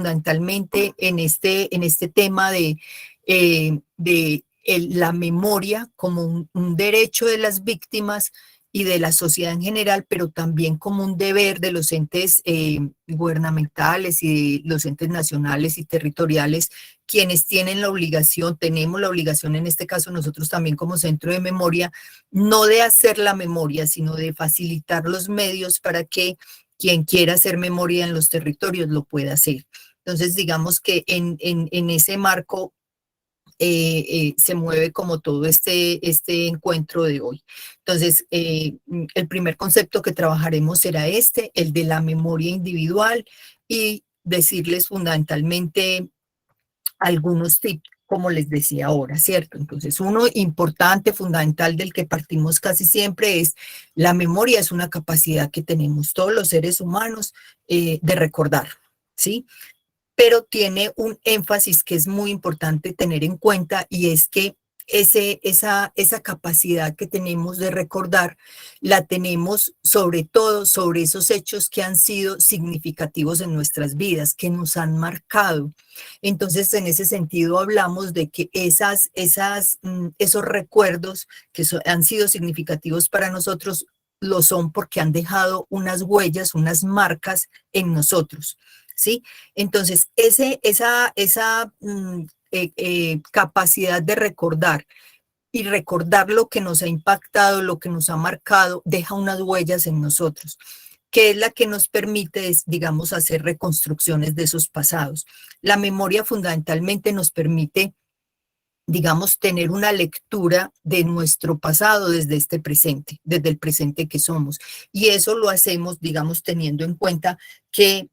fundamentalmente en este tema de la memoria como un derecho de las víctimas y de la sociedad en general, pero también como un deber de los entes gubernamentales y de los entes nacionales y territoriales, quienes tienen la obligación, tenemos la obligación en este caso nosotros también como centro de memoria, no de hacer la memoria, sino de facilitar los medios para que quien quiera hacer memoria en los territorios lo pueda hacer. Entonces, digamos que en ese marco se mueve como todo este encuentro de hoy. Entonces, el primer concepto que trabajaremos será el de la memoria individual, y decirles fundamentalmente algunos tips, como les decía ahora, ¿cierto? Entonces, uno importante, fundamental, del que partimos casi siempre es: la memoria es una capacidad que tenemos todos los seres humanos de recordar, ¿sí? Pero tiene un énfasis que es muy importante tener en cuenta, y es que esa capacidad que tenemos de recordar la tenemos sobre todo sobre esos hechos que han sido significativos en nuestras vidas, que nos han marcado. Entonces, en ese sentido hablamos de que esos recuerdos que han sido significativos para nosotros lo son porque han dejado unas huellas, unas marcas en nosotros, ¿sí? Entonces, capacidad de recordar y recordar lo que nos ha impactado, lo que nos ha marcado, deja unas huellas en nosotros, que es la que nos permite, digamos, hacer reconstrucciones de esos pasados. La memoria fundamentalmente nos permite, digamos, tener una lectura de nuestro pasado desde desde el presente que somos. Y eso lo hacemos, digamos, teniendo en cuenta que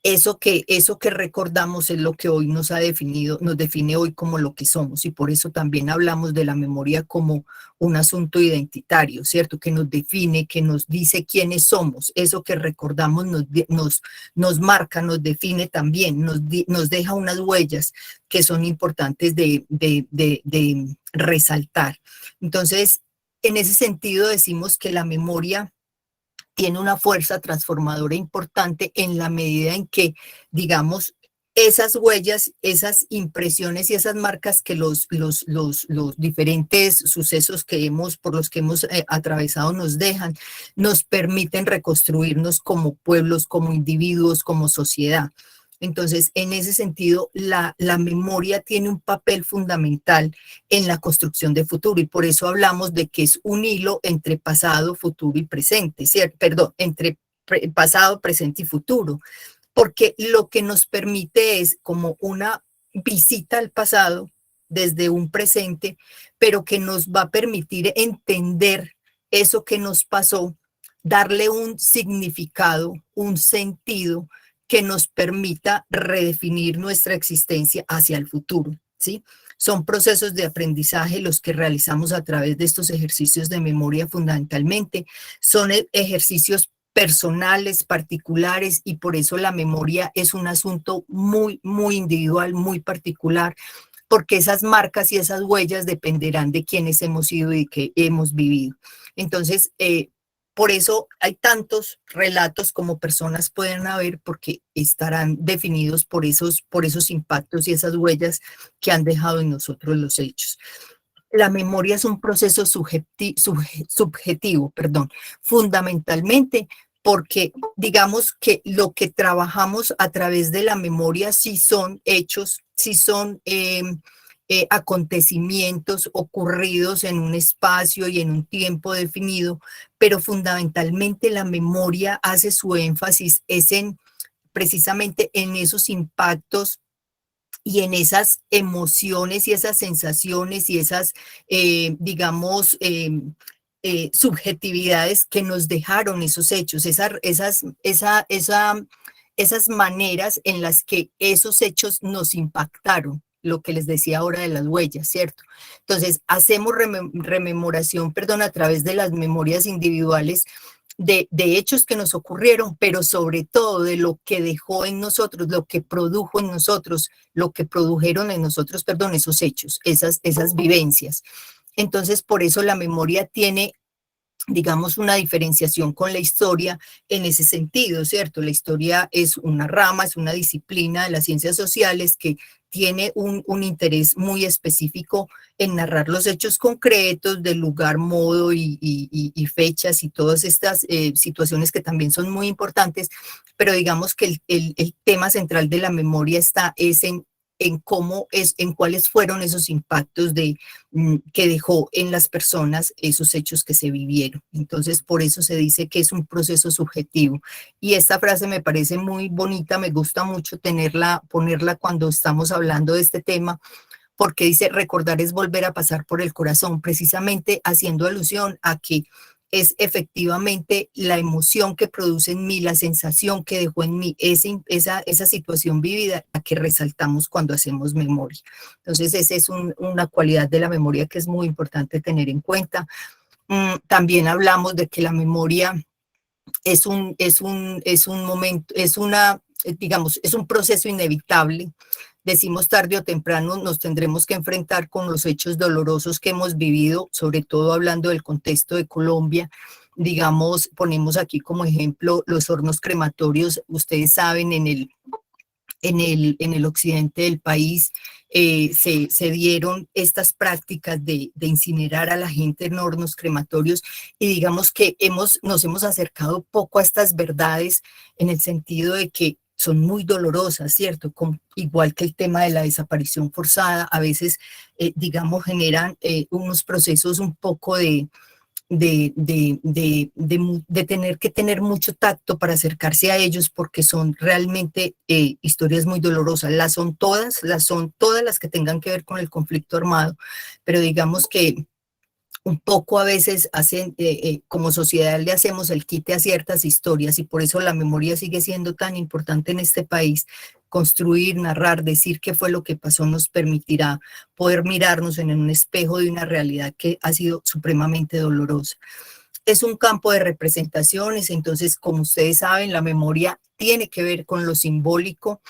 eso que recordamos es lo que hoy nos ha definido, nos define hoy como lo que somos, y por eso también hablamos de la memoria como un asunto identitario, ¿cierto? Que nos define, que nos dice quiénes somos. Eso que recordamos nos marca, nos define también, nos deja unas huellas que son importantes de resaltar. Entonces, en ese sentido decimos que la memoria tiene una fuerza transformadora importante en la medida en que, digamos, esas huellas, esas impresiones y esas marcas que los diferentes sucesos por los que hemos atravesado nos dejan, nos permiten reconstruirnos como pueblos, como individuos, como sociedad. Entonces, en ese sentido, la memoria tiene un papel fundamental en la construcción de futuro, y por eso hablamos de que es un hilo entre pasado, futuro y presente, ¿cierto? Perdón, entre pasado, presente y futuro, porque lo que nos permite es como una visita al pasado desde un presente, pero que nos va a permitir entender eso que nos pasó, darle un significado, un sentido que nos permita redefinir nuestra existencia hacia el futuro, ¿sí? Son procesos de aprendizaje los que realizamos a través de estos ejercicios de memoria fundamentalmente. Son ejercicios personales, particulares, y por eso la memoria es un asunto muy, muy individual, muy particular, porque esas marcas y esas huellas dependerán de quiénes hemos sido y qué hemos vivido. Entonces, por eso hay tantos relatos como personas pueden haber, porque estarán definidos por esos impactos y esas huellas que han dejado en nosotros los hechos. La memoria es un proceso subjetivo, fundamentalmente porque digamos que lo que trabajamos a través de la memoria sí son hechos, sí son acontecimientos ocurridos en un espacio y en un tiempo definido, pero fundamentalmente la memoria hace su énfasis precisamente en esos impactos y en esas emociones y esas sensaciones y esas, digamos, subjetividades que nos dejaron esos hechos, esas maneras en las que esos hechos nos impactaron, lo que les decía ahora de las huellas, ¿cierto? Entonces, hacemos rememoración, a través de las memorias individuales de hechos que nos ocurrieron, pero sobre todo de lo que dejó en nosotros, lo que produjo en nosotros, lo que produjeron en nosotros, esos hechos, esas vivencias. Entonces, por eso la memoria tiene digamos, una diferenciación con la historia en ese sentido, ¿cierto? La historia es una rama, es una disciplina de las ciencias sociales que tiene un interés muy específico en narrar los hechos concretos del lugar, modo y fechas y todas estas situaciones que también son muy importantes, pero digamos que el tema central de la memoria es en cómo es, en cuáles fueron esos impactos que dejó en las personas esos hechos que se vivieron. Entonces, por eso se dice que es un proceso subjetivo. Y esta frase me parece muy bonita, me gusta mucho ponerla cuando estamos hablando de este tema, porque dice, recordar es volver a pasar por el corazón, precisamente haciendo alusión a que es efectivamente la emoción que produce en mí, la sensación que dejó en mí, esa situación vivida, la que resaltamos cuando hacemos memoria. Entonces, esa es una cualidad de la memoria que es muy importante tener en cuenta. También hablamos de que la memoria es un momento, digamos, es un proceso inevitable. Decimos tarde o temprano nos tendremos que enfrentar con los hechos dolorosos que hemos vivido, sobre todo hablando del contexto de Colombia. Digamos, ponemos aquí como ejemplo los hornos crematorios. Ustedes saben, en el occidente del país se dieron estas prácticas de incinerar a la gente en hornos crematorios, y digamos que nos hemos acercado poco a estas verdades en el sentido de que son muy dolorosas, ¿cierto? Igual que el tema de la desaparición forzada, a veces, digamos, generan unos procesos un poco de tener que tener mucho tacto para acercarse a ellos, porque son realmente historias muy dolorosas. Las son todas las que tengan que ver con el conflicto armado, pero digamos que un poco a veces como sociedad le hacemos el quite a ciertas historias, y por eso la memoria sigue siendo tan importante en este país. Construir, narrar, decir qué fue lo que pasó nos permitirá poder mirarnos en un espejo de una realidad que ha sido supremamente dolorosa. Es un campo de representaciones, entonces, como ustedes saben, la memoria tiene que ver con lo simbólico,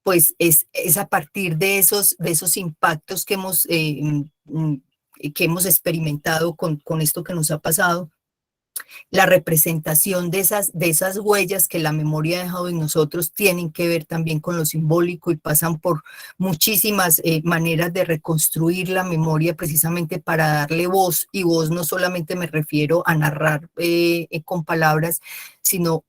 pues es a partir de esos impactos que hemos experimentado con esto que nos ha pasado, la representación de esas huellas que la memoria ha dejado en nosotros tienen que ver también con lo simbólico y pasan por muchísimas maneras de reconstruir la memoria precisamente para darle voz, y voz no solamente me refiero a narrar con palabras, sino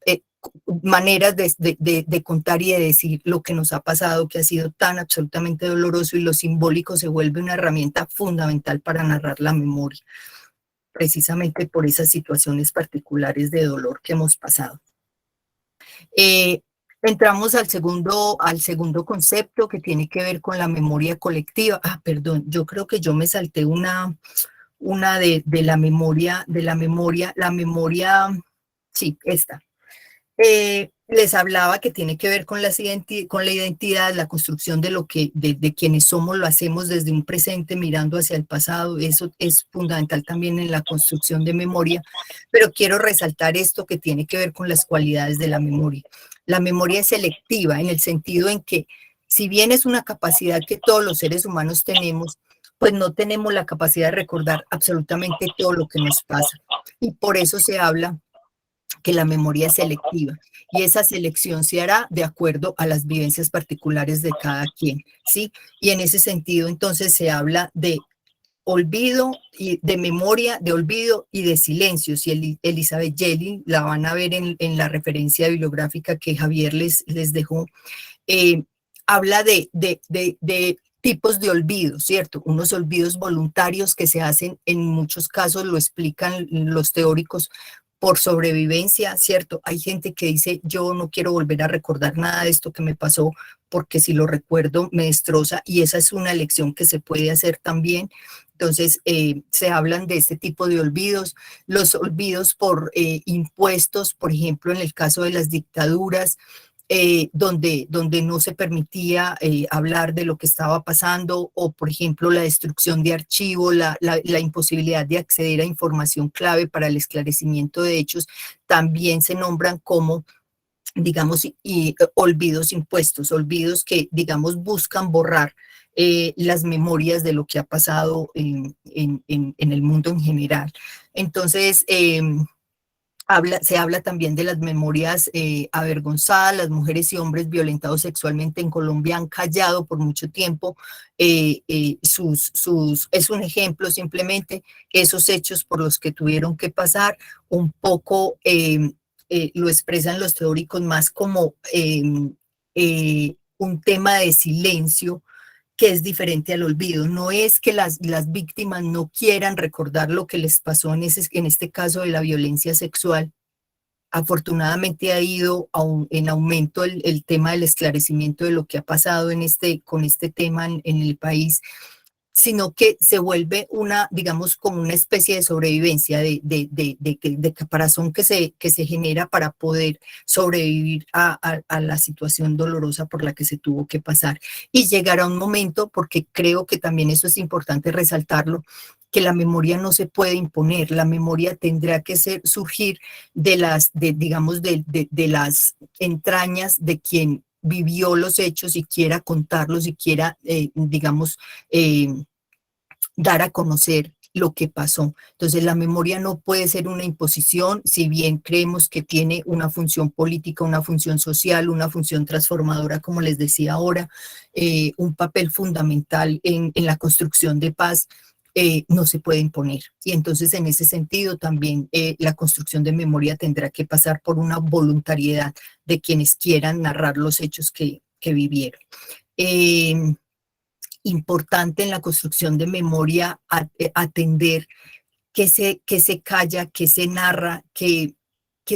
maneras de contar y de decir lo que nos ha pasado, que ha sido tan absolutamente doloroso, y lo simbólico se vuelve una herramienta fundamental para narrar la memoria, precisamente por esas situaciones particulares de dolor que hemos pasado. Entramos al segundo concepto, que tiene que ver con la memoria colectiva. Perdón, yo creo que yo me salté una de la memoria, sí, esta. Les hablaba que tiene que ver con la identidad, la construcción de quienes somos, lo hacemos desde un presente mirando hacia el pasado. Eso es fundamental también en la construcción de memoria, pero quiero resaltar esto que tiene que ver con las cualidades de la memoria. La memoria es selectiva en el sentido en que, si bien es una capacidad que todos los seres humanos tenemos, pues no tenemos la capacidad de recordar absolutamente todo lo que nos pasa, y por eso se habla que la memoria es selectiva, y esa selección se hará de acuerdo a las vivencias particulares de cada quien, ¿sí? Y en ese sentido, entonces, se habla de olvido y de memoria, de olvido y de silencios, y Elizabeth Jelly, la van a ver en la referencia bibliográfica que Javier les dejó, habla de tipos de olvidos, ¿cierto? Unos olvidos voluntarios que se hacen, en muchos casos lo explican los teóricos, por sobrevivencia, ¿cierto? Hay gente que dice, yo no quiero volver a recordar nada de esto que me pasó, porque si lo recuerdo me destroza, y esa es una elección que se puede hacer también. Entonces, se hablan de este tipo de olvidos, los olvidos por impuestos, por ejemplo, en el caso de las dictaduras, donde no se permitía hablar de lo que estaba pasando, o por ejemplo la destrucción de archivos, la imposibilidad de acceder a información clave para el esclarecimiento de hechos, también se nombran como digamos, y olvidos impuestos, olvidos que, digamos, buscan borrar las memorias de lo que ha pasado en el mundo en general. Entonces, se habla también de las memorias avergonzadas, las mujeres y hombres violentados sexualmente en Colombia han callado por mucho tiempo. Es un ejemplo simplemente esos hechos por los que tuvieron que pasar, un poco lo expresan los teóricos más como un tema de silencio que es diferente al olvido. No es que las víctimas no quieran recordar lo que les pasó en este caso de la violencia sexual. Afortunadamente ha ido en aumento el tema del esclarecimiento de lo que ha pasado con este tema en el país, sino que se vuelve una, digamos, como una especie de sobrevivencia, de caparazón que se genera para poder sobrevivir a la situación dolorosa por la que se tuvo que pasar. Y llegar a un momento, porque creo que también eso es importante resaltarlo, que la memoria no se puede imponer, la memoria tendrá que surgir digamos, de las entrañas de quien vivió los hechos y quiera contarlos y quiera, digamos, dar a conocer lo que pasó. Entonces, la memoria no puede ser una imposición, si bien creemos que tiene una función política, una función social, una función transformadora, como les decía ahora, un papel fundamental en la construcción de paz. No se puede imponer. Y entonces, en ese sentido, también la construcción de memoria tendrá que pasar por una voluntariedad de quienes quieran narrar los hechos que vivieron. Importante en la construcción de memoria atender qué se calla, qué se narra, qué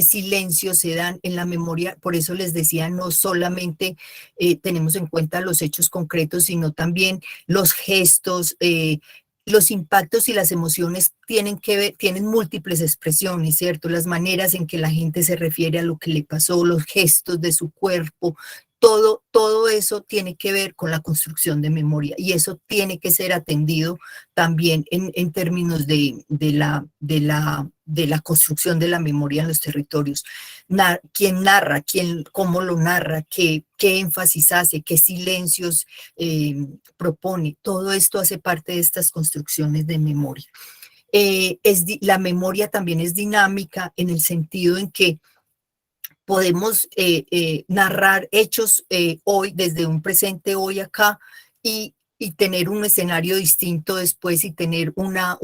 silencios se dan en la memoria. Por eso les decía, no solamente tenemos en cuenta los hechos concretos, sino también los gestos, los impactos y las emociones tienen múltiples expresiones, ¿cierto? Las maneras en que la gente se refiere a lo que le pasó, los gestos de su cuerpo, todo eso tiene que ver con la construcción de memoria y eso tiene que ser atendido también en términos de la construcción de la memoria en los territorios. ¿Quién narra? ¿Cómo lo narra? ¿Qué énfasis hace? ¿Qué silencios propone? Todo esto hace parte de estas construcciones de memoria. La memoria también es dinámica en el sentido en que podemos narrar hechos hoy, desde un presente hoy acá, y tener un escenario distinto después y tener una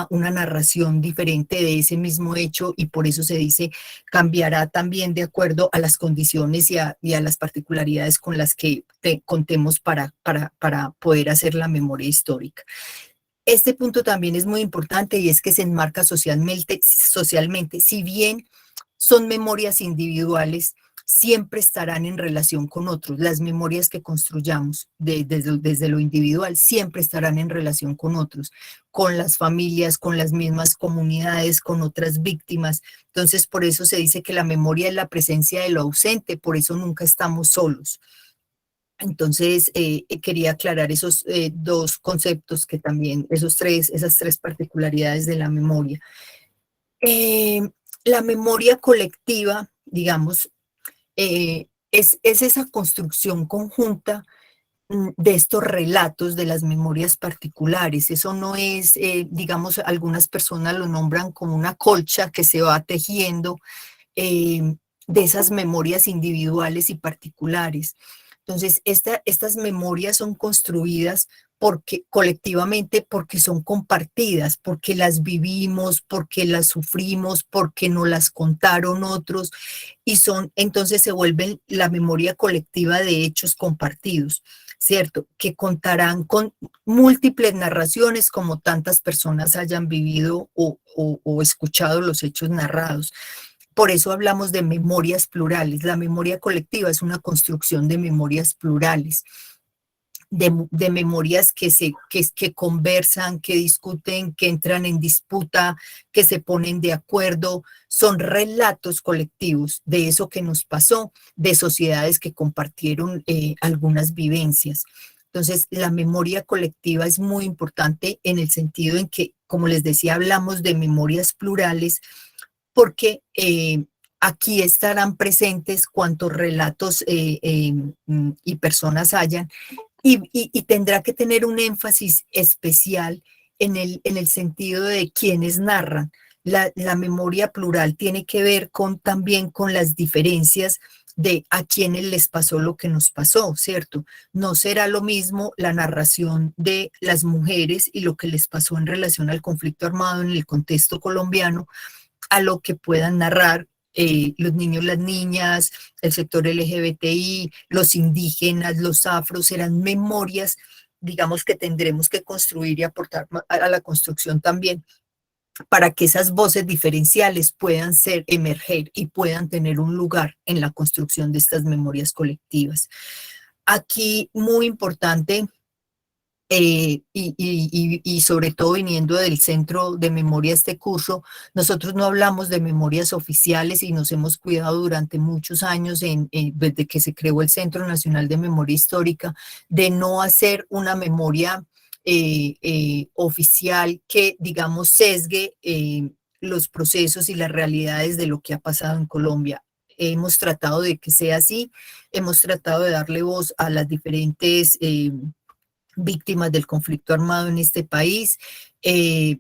narración diferente de ese mismo hecho, y por eso se dice cambiará también de acuerdo a las condiciones y a las particularidades con las que contemos para poder hacer la memoria histórica. Este punto también es muy importante y es que se enmarca socialmente. Si bien son memorias individuales, siempre estarán en relación con otros. Las memorias que construyamos desde lo individual siempre estarán en relación con otros, con las familias, con las mismas comunidades, con otras víctimas. Entonces, por eso se dice que la memoria es la presencia de lo ausente, por eso nunca estamos solos. Entonces, quería aclarar esos dos conceptos que también, esas tres particularidades de la memoria. Eh, la memoria colectiva, digamos, es esa construcción conjunta de estos relatos de las memorias particulares. Eso no es, digamos, algunas personas lo nombran como una colcha que se va tejiendo eh, de esas memorias individuales y particulares. Entonces, estas memorias son construidas colectivamente, porque son compartidas, porque las vivimos, porque las sufrimos, porque nos las contaron otros, entonces se vuelven la memoria colectiva de hechos compartidos, ¿cierto? Que contarán con múltiples narraciones como tantas personas hayan vivido o escuchado los hechos narrados. Por eso hablamos de memorias plurales. La memoria colectiva es una construcción de memorias plurales, de memorias que conversan, que discuten, que entran en disputa, que se ponen de acuerdo. Son relatos colectivos de eso que nos pasó, de sociedades que compartieron algunas vivencias. Entonces, la memoria colectiva es muy importante en el sentido en que, como les decía, hablamos de memorias plurales porque Aquí estarán presentes cuantos relatos y personas hayan, y tendrá que tener un énfasis especial en el sentido de quienes narran. La memoria plural tiene que ver también con las diferencias de a quienes les pasó lo que nos pasó, ¿cierto? No será lo mismo la narración de las mujeres y lo que les pasó en relación al conflicto armado en el contexto colombiano a lo que puedan narrar los niños, las niñas, el sector LGBTI, los indígenas, los afros. Serán memorias, digamos, que tendremos que construir y aportar a la construcción también, para que esas voces diferenciales puedan emerger y puedan tener un lugar en la construcción de estas memorias colectivas. Aquí, muy importante, y sobre todo viniendo del Centro de Memoria este curso, nosotros no hablamos de memorias oficiales y nos hemos cuidado durante muchos años, desde que se creó el Centro Nacional de Memoria Histórica, de no hacer una memoria oficial que, digamos, sesgue los procesos y las realidades de lo que ha pasado en Colombia. Hemos tratado de que sea así, hemos tratado de darle voz a las diferentes víctimas del conflicto armado en este país, eh,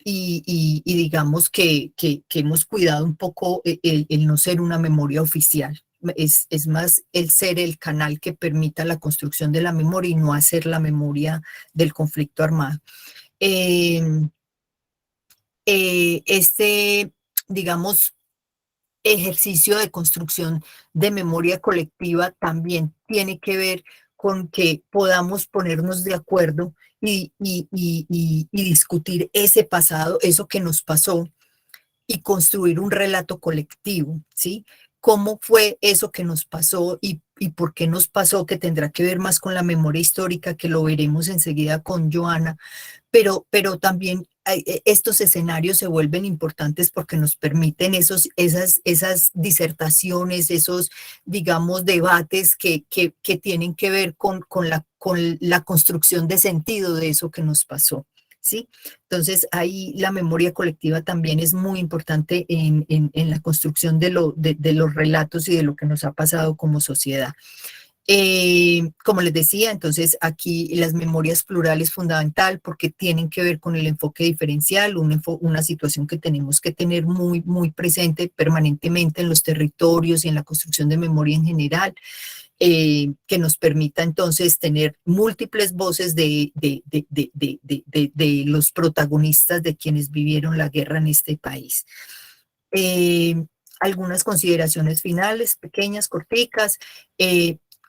y digamos que hemos cuidado un poco el no ser una memoria oficial. Es más el ser el canal que permita la construcción de la memoria y no hacer la memoria del conflicto armado. Eh, este, digamos, ejercicio de construcción de memoria colectiva también tiene que ver con que podamos ponernos de acuerdo y discutir ese pasado, eso que nos pasó, y construir un relato colectivo, ¿sí? ¿Cómo fue eso que nos pasó y por qué nos pasó? Que tendrá que ver más con la memoria histórica, que lo veremos enseguida con Joana, pero también estos escenarios se vuelven importantes porque nos permiten esas disertaciones, esos, digamos, debates que tienen que ver con la construcción de sentido de eso que nos pasó, ¿sí? Entonces, ahí la memoria colectiva también es muy importante en la construcción de los relatos y de lo que nos ha pasado como sociedad. Como les decía, entonces aquí las memorias plurales fundamental porque tienen que ver con el enfoque diferencial, una situación que tenemos que tener muy, muy presente permanentemente en los territorios y en la construcción de memoria en general, que nos permita entonces tener múltiples voces de los protagonistas de quienes vivieron la guerra en este país. Eh, Algunas consideraciones finales, pequeñas, corticas.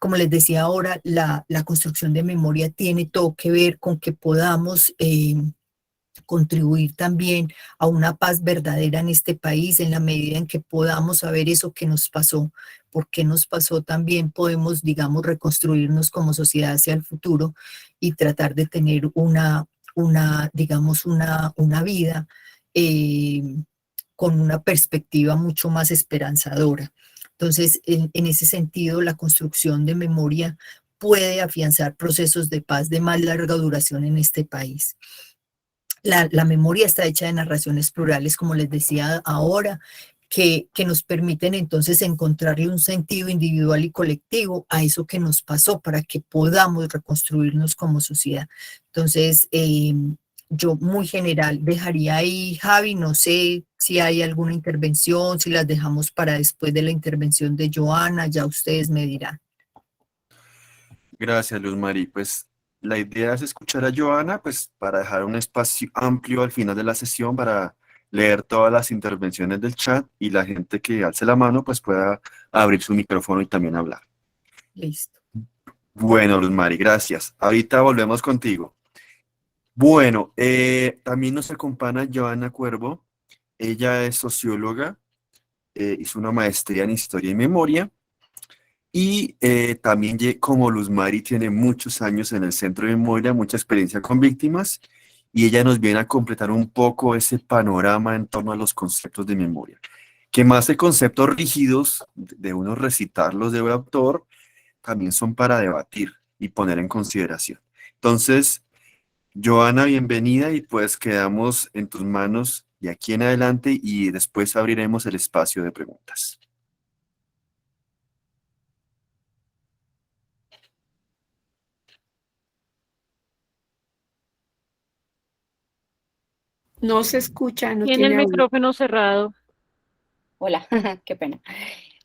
Como les decía ahora, la construcción de memoria tiene todo que ver con que podamos contribuir también a una paz verdadera en este país, en la medida en que podamos saber eso que nos pasó, por qué nos pasó, también podemos, digamos, reconstruirnos como sociedad hacia el futuro y tratar de tener digamos, una vida eh, con una perspectiva mucho más esperanzadora. Entonces, en ese sentido, la construcción de memoria puede afianzar procesos de paz de más larga duración en este país. La memoria está hecha de narraciones plurales, como les decía ahora, que nos permiten entonces encontrarle un sentido individual y colectivo a eso que nos pasó para que podamos reconstruirnos como sociedad. Entonces, yo muy general dejaría ahí, Javi, no sé si hay alguna intervención, si las dejamos para después de la intervención de Joana, ya ustedes me dirán. Gracias, Luz Mari. Pues la idea es escuchar a Joana, pues para dejar un espacio amplio al final de la sesión para leer todas las intervenciones del chat y la gente que alce la mano pues pueda abrir su micrófono y también hablar. Listo. Bueno, Luz Mari, gracias. Ahorita volvemos contigo. Bueno, también nos acompaña Joana Cuervo. Ella es socióloga, hizo una maestría en Historia y Memoria. Y también como Luz Mari tiene muchos años en el Centro de Memoria, mucha experiencia con víctimas, y ella nos viene a completar un poco ese panorama en torno a los conceptos de memoria, que más de conceptos rígidos, de uno recitarlos de un autor, también son para debatir y poner en consideración. Entonces, Joana, bienvenida y pues quedamos en tus manos de aquí en adelante y después abriremos el espacio de preguntas. No se escucha, no Tiene el tiene audio. micrófono cerrado. Hola, qué pena.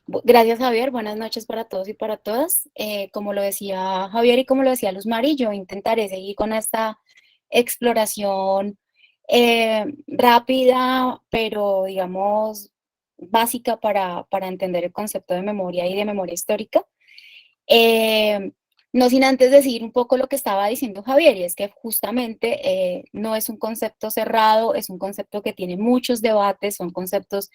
Gracias, Javier. Buenas noches para todos y para todas. Como lo decía Javier y como lo decía Luz Mari, yo intentaré seguir con esta exploración rápida, pero digamos básica para entender el concepto de memoria y de memoria histórica. No sin antes decir un poco lo que estaba diciendo Javier, y es que justamente no es un concepto cerrado, es un concepto que tiene muchos debates, son conceptos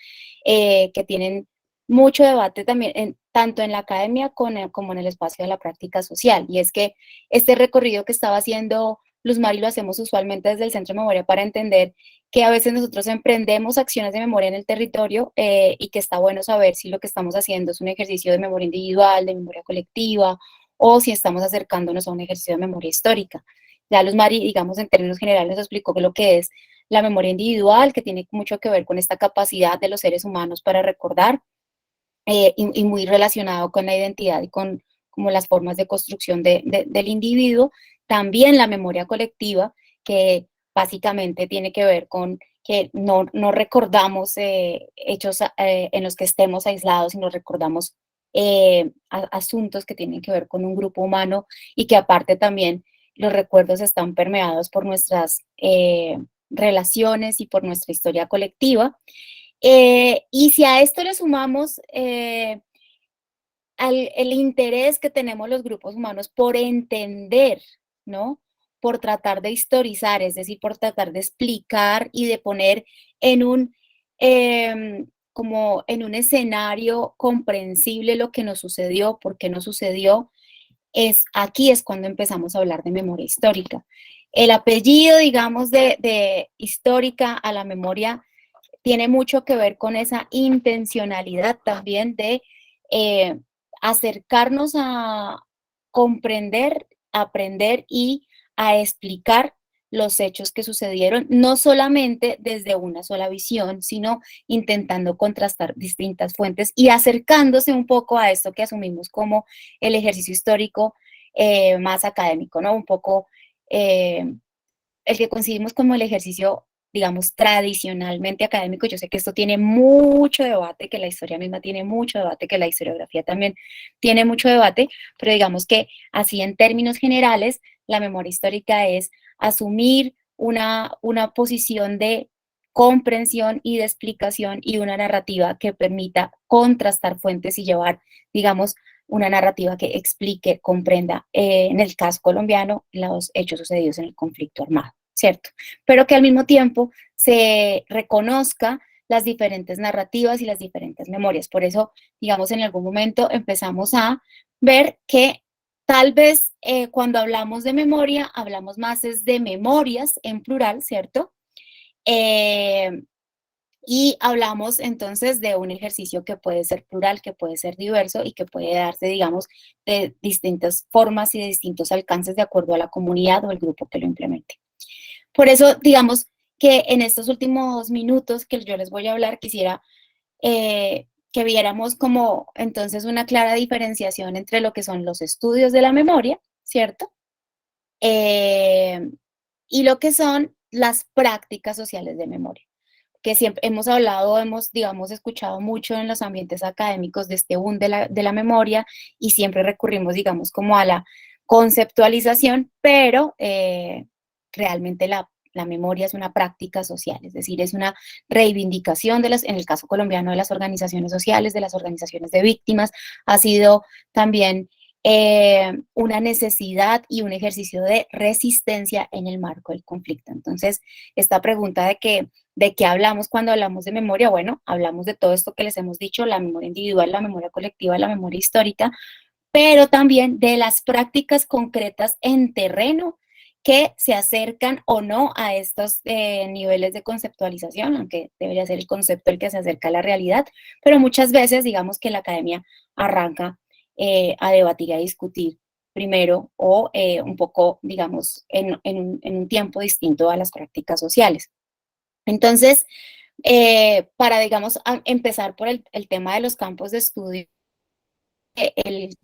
que tienen mucho debate también, tanto en la academia como en el espacio de la práctica social. Y es que este recorrido que estaba haciendo Luz Mari lo hacemos usualmente desde el Centro de Memoria para entender que a veces nosotros emprendemos acciones de memoria en el territorio y que está bueno saber si lo que estamos haciendo es un ejercicio de memoria individual, de memoria colectiva, o si estamos acercándonos a un ejercicio de memoria histórica. Ya Luz Mari, digamos, en términos generales, explicó lo que es la memoria individual, que tiene mucho que ver con esta capacidad de los seres humanos para recordar, y muy relacionado con la identidad y con como las formas de construcción del individuo. También la memoria colectiva, que básicamente tiene que ver con que no recordamos hechos en los que estemos aislados, sino recordamos asuntos que tienen que ver con un grupo humano y que aparte también los recuerdos están permeados por nuestras relaciones y por nuestra historia colectiva. Y si a esto le sumamos el interés que tenemos los grupos humanos por entender, ¿no? Por tratar de historizar, es decir, por tratar de explicar y de poner en como en un escenario comprensible lo que nos sucedió, por qué nos sucedió, aquí es cuando empezamos a hablar de memoria histórica. El apellido, digamos, de histórica a la memoria tiene mucho que ver con esa intencionalidad también de acercarnos a comprender, aprender y a explicar los hechos que sucedieron, no solamente desde una sola visión, sino intentando contrastar distintas fuentes y acercándose un poco a esto que asumimos como el ejercicio histórico más académico, ¿no? Un poco el que concibimos como el ejercicio, digamos, tradicionalmente académico. Yo sé que esto tiene mucho debate, que la historia misma tiene mucho debate, que la historiografía también tiene mucho debate, pero digamos que así en términos generales, la memoria histórica es asumir una posición de comprensión y de explicación y una narrativa que permita contrastar fuentes y llevar, digamos, una narrativa que explique, comprenda, en el caso colombiano, los hechos sucedidos en el conflicto armado, ¿cierto? Pero que al mismo tiempo se reconozca las diferentes narrativas y las diferentes memorias. Por eso, digamos, en algún momento empezamos a ver que tal vez cuando hablamos de memoria, hablamos más es de memorias en plural, ¿cierto? Y hablamos entonces de un ejercicio que puede ser plural, que puede ser diverso y que puede darse, digamos, de distintas formas y de distintos alcances de acuerdo a la comunidad o el grupo que lo implemente. Por eso, digamos que en estos últimos minutos que yo les voy a hablar, quisiera que viéramos como entonces una clara diferenciación entre lo que son los estudios de la memoria, ¿cierto? Y lo que son las prácticas sociales de memoria, que siempre hemos hablado, hemos, digamos, escuchado mucho en los ambientes académicos de este boom de la memoria y siempre recurrimos, digamos, como a la conceptualización, pero realmente la memoria es una práctica social, es decir, es una reivindicación en el caso colombiano, de las organizaciones sociales, de las organizaciones de víctimas, ha sido también una necesidad y un ejercicio de resistencia en el marco del conflicto. Entonces, esta pregunta ¿de qué hablamos cuando hablamos de memoria? Bueno, hablamos de todo esto que les hemos dicho, la memoria individual, la memoria colectiva, la memoria histórica, pero también de las prácticas concretas en terreno que se acercan o no a estos niveles de conceptualización, aunque debería ser el concepto el que se acerca a la realidad, pero muchas veces digamos que la academia arranca a debatir y a discutir primero o un poco, digamos, en un tiempo distinto a las prácticas sociales. Entonces, para, digamos, empezar por el tema de los campos de estudio, el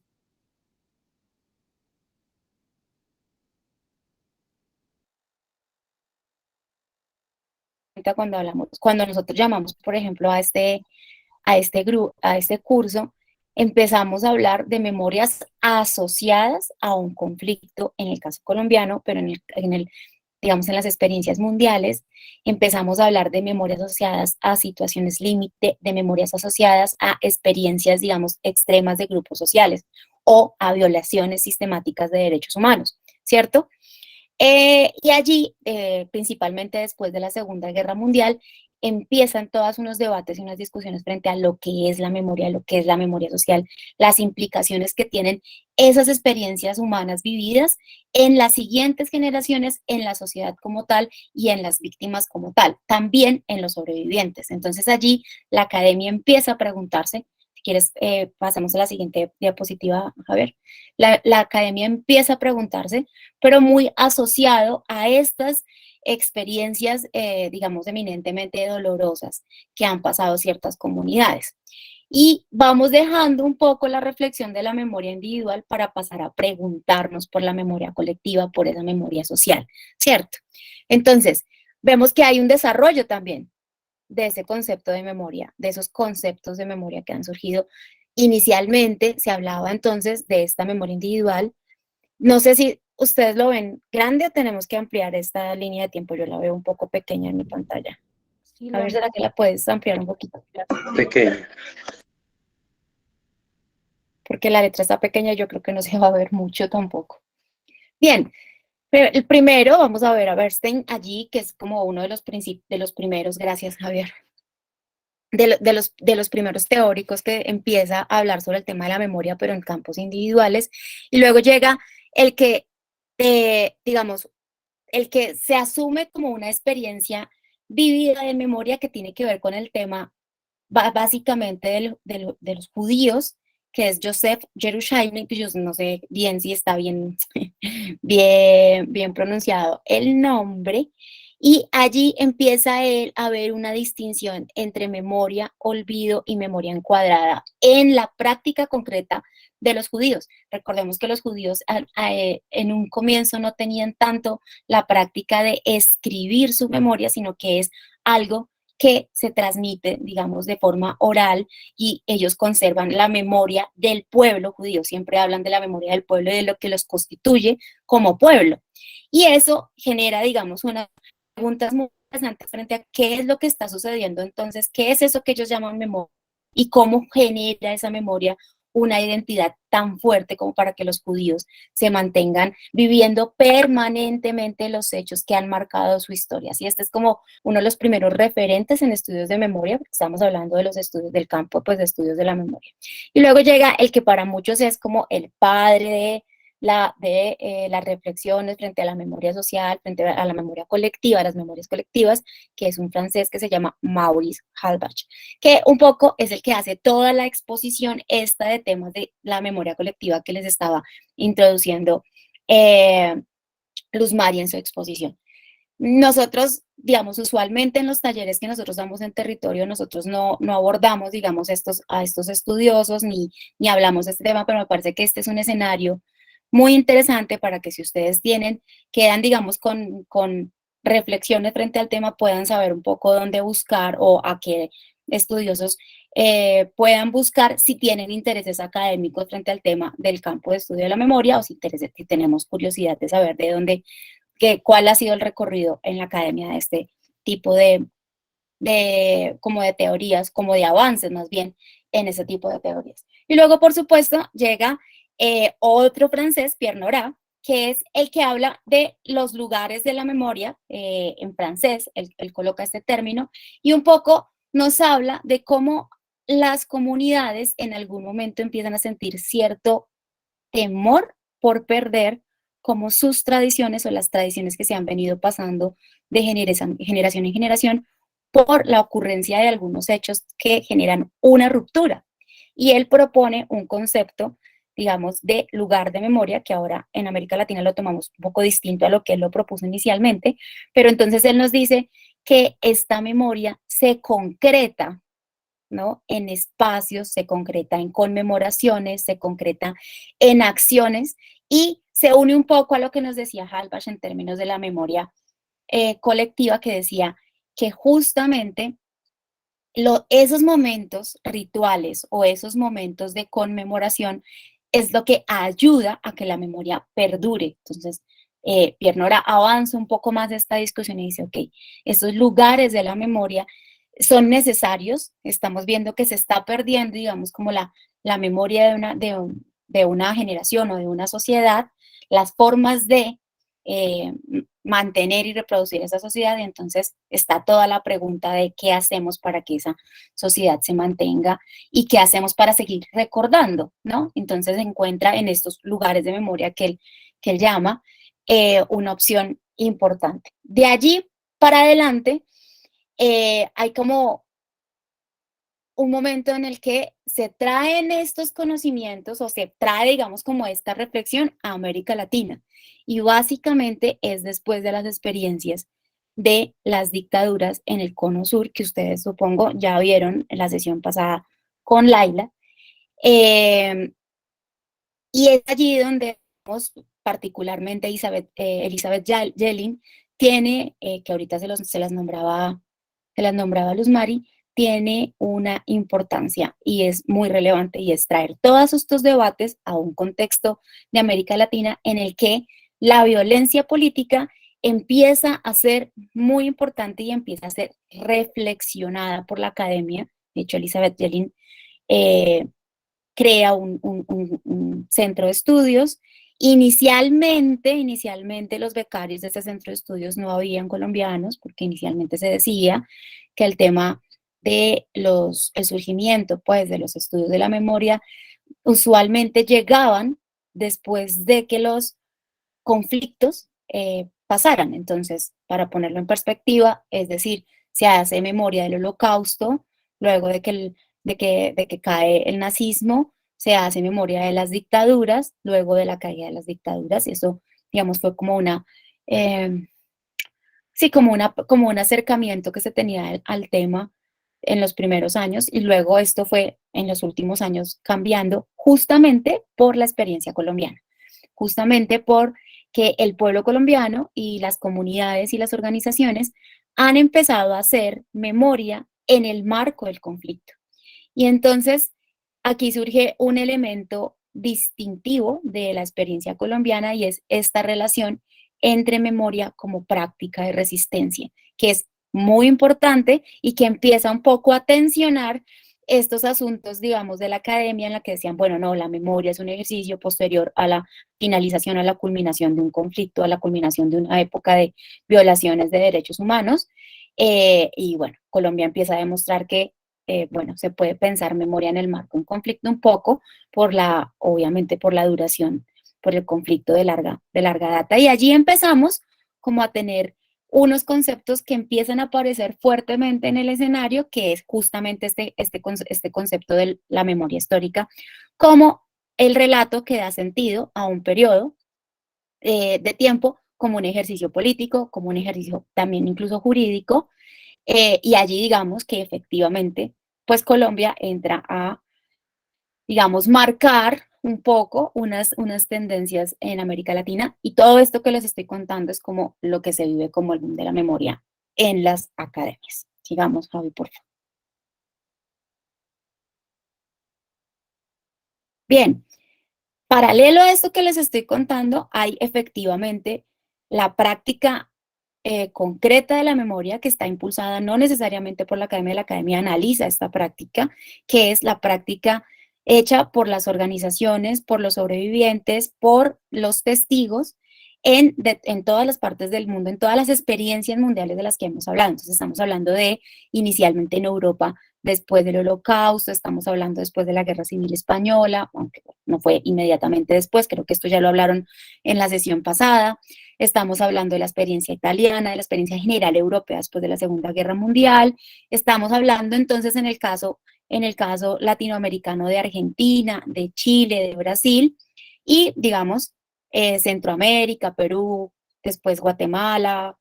cuando nosotros llamamos, por ejemplo, a este curso, empezamos a hablar de memorias asociadas a un conflicto, en el caso colombiano, pero digamos, en las experiencias mundiales, empezamos a hablar de memorias asociadas a situaciones límite, de memorias asociadas a experiencias, digamos, extremas de grupos sociales o a violaciones sistemáticas de derechos humanos, ¿cierto? Y allí, principalmente después de la Segunda Guerra Mundial, empiezan todos unos debates y unas discusiones frente a lo que es la memoria, lo que es la memoria social, las implicaciones que tienen esas experiencias humanas vividas en las siguientes generaciones, en la sociedad como tal y en las víctimas como tal, también en los sobrevivientes. Entonces allí la academia empieza a preguntarse, si quieres, pasamos a la siguiente diapositiva, Javier. La academia empieza a preguntarse, pero muy asociado a estas experiencias, digamos, eminentemente dolorosas que han pasado ciertas comunidades. Y vamos dejando un poco la reflexión de la memoria individual para pasar a preguntarnos por la memoria colectiva, por esa memoria social, ¿cierto? Entonces, vemos que hay un desarrollo también de ese concepto de memoria, de esos conceptos de memoria que han surgido. Inicialmente se hablaba entonces de esta memoria individual. No sé si ustedes lo ven grande o tenemos que ampliar esta línea de tiempo. Yo la veo un poco pequeña en mi pantalla. Sí, A ver, ¿será que la puedes ampliar un poquito? Pequeño. Porque la letra está pequeña y yo creo que no se va a ver mucho tampoco. Bien, pero el primero, vamos a ver a Bernstein allí, que es como uno de los primeros, gracias Javier, de los primeros teóricos que empieza a hablar sobre el tema de la memoria, pero en campos individuales. Y luego llega el que, digamos, el que se asume como una experiencia vivida de memoria que tiene que ver con el tema básicamente de los judíos, que es Joseph Yerushalmi, que yo no sé bien si está bien pronunciado el nombre, y allí empieza él a ver una distinción entre memoria, olvido y memoria encuadrada en la práctica concreta de los judíos. Recordemos que los judíos en un comienzo no tenían tanto la práctica de escribir su memoria, sino que es algo que se transmite, digamos, de forma oral, y ellos conservan la memoria del pueblo judío. Siempre hablan de la memoria del pueblo y de lo que los constituye como pueblo. Y eso genera, digamos, unas preguntas muy interesantes frente a qué es lo que está sucediendo entonces, qué es eso que ellos llaman memoria y cómo genera esa memoria una identidad tan fuerte como para que los judíos se mantengan viviendo permanentemente los hechos que han marcado su historia. Así este es como uno de los primeros referentes en estudios de memoria, porque estamos hablando de los estudios del campo, pues de estudios de la memoria. Y luego llega el que para muchos es como el padre de las reflexiones frente a la memoria social, frente a la memoria colectiva, las memorias colectivas, que es un francés que se llama Maurice Halbach, que un poco es el que hace toda la exposición esta de temas de la memoria colectiva que les estaba introduciendo Luz Mari en su exposición. Nosotros, digamos, usualmente en los talleres que nosotros damos en territorio, nosotros no abordamos, digamos, a estos estudiosos ni hablamos de este tema, pero me parece que este es un escenario muy interesante para que si ustedes quedan, digamos, con reflexiones frente al tema, puedan saber un poco dónde buscar o a qué estudiosos puedan buscar si tienen intereses académicos frente al tema del campo de estudio de la memoria o si tenemos curiosidad de saber de dónde, cuál ha sido el recorrido en la academia de este tipo como de teorías, como de avances más bien en ese tipo de teorías. Y luego, por supuesto, llega otro francés, Pierre Nora, que es el que habla de los lugares de la memoria en francés, él coloca este término, y un poco nos habla de cómo las comunidades en algún momento empiezan a sentir cierto temor por perder como sus tradiciones o las tradiciones que se han venido pasando de generación en generación por la ocurrencia de algunos hechos que generan una ruptura. Y él propone un concepto, digamos, de lugar de memoria, que ahora en América Latina lo tomamos un poco distinto a lo que él lo propuso inicialmente, pero entonces él nos dice que esta memoria se concreta, ¿no? En espacios, se concreta en conmemoraciones, se concreta en acciones y se une un poco a lo que nos decía Halbach en términos de la memoria colectiva, que decía que justamente esos momentos rituales o esos momentos de conmemoración es lo que ayuda a que la memoria perdure. Entonces, Pierre Nora avanza un poco más de esta discusión y dice, ok, estos lugares de la memoria son necesarios, estamos viendo que se está perdiendo, digamos, como la memoria de una generación o de una sociedad, las formas de mantener y reproducir esa sociedad, y entonces está toda la pregunta de qué hacemos para que esa sociedad se mantenga y qué hacemos para seguir recordando, ¿no? Entonces se encuentra en estos lugares de memoria que él llama una opción importante. De allí para adelante hay como un momento en el que se traen estos conocimientos o se trae, digamos, como esta reflexión a América Latina. Y básicamente es después de las experiencias de las dictaduras en el Cono Sur, que ustedes supongo ya vieron en la sesión pasada con Laila. Y es allí donde vemos particularmente Elizabeth Yellin tiene, que ahorita se las nombraba Luz Mari, tiene una importancia y es muy relevante, y es traer todos estos debates a un contexto de América Latina en el que la violencia política empieza a ser muy importante y empieza a ser reflexionada por la academia. De hecho, Elizabeth Yellin crea un centro de estudios. Inicialmente los becarios de este centro de estudios no habían colombianos, porque inicialmente se decía que el tema de el surgimiento, pues, de los estudios de la memoria usualmente llegaban después de que los conflictos pasaran. Entonces, para ponerlo en perspectiva, es decir, se hace memoria del Holocausto, luego de que cae el nazismo, se hace memoria de las dictaduras, luego de la caída de las dictaduras, y eso, digamos, fue como como un acercamiento que se tenía al tema en los primeros años, y luego esto fue en los últimos años cambiando justamente por la experiencia colombiana, justamente por que el pueblo colombiano y las comunidades y las organizaciones han empezado a hacer memoria en el marco del conflicto. Y entonces aquí surge un elemento distintivo de la experiencia colombiana, y es esta relación entre memoria como práctica de resistencia, que es muy importante y que empieza un poco a tensionar estos asuntos, digamos, de la academia, en la que decían, bueno, no, la memoria es un ejercicio posterior a la finalización, a la culminación de un conflicto, a la culminación de una época de violaciones de derechos humanos. Y bueno, Colombia empieza a demostrar que, bueno, se puede pensar memoria en el marco de un conflicto un poco, obviamente por la duración, por el conflicto de larga data. Y allí empezamos como a tener unos conceptos que empiezan a aparecer fuertemente en el escenario, que es justamente este concepto de la memoria histórica, como el relato que da sentido a un periodo de tiempo, como un ejercicio político, como un ejercicio también incluso jurídico, y allí digamos que efectivamente, pues Colombia entra a, digamos, marcar un poco unas tendencias en América Latina, y todo esto que les estoy contando es como lo que se vive como el boom de la memoria en las academias. Sigamos, Javi, por favor. Bien, paralelo a esto que les estoy contando, hay efectivamente la práctica concreta de la memoria, que está impulsada no necesariamente por la academia analiza esta práctica, que es la práctica hecha por las organizaciones, por los sobrevivientes, por los testigos en todas las partes del mundo, en todas las experiencias mundiales de las que hemos hablado. Entonces estamos hablando de inicialmente en Europa, después del Holocausto, estamos hablando después de la Guerra Civil Española, aunque no fue inmediatamente después, creo que esto ya lo hablaron en la sesión pasada. Estamos hablando de la experiencia italiana, de la experiencia general europea después de la Segunda Guerra Mundial. Estamos hablando entonces en el caso latinoamericano de Argentina, de Chile, de Brasil, y digamos Centroamérica, Perú, después Guatemala,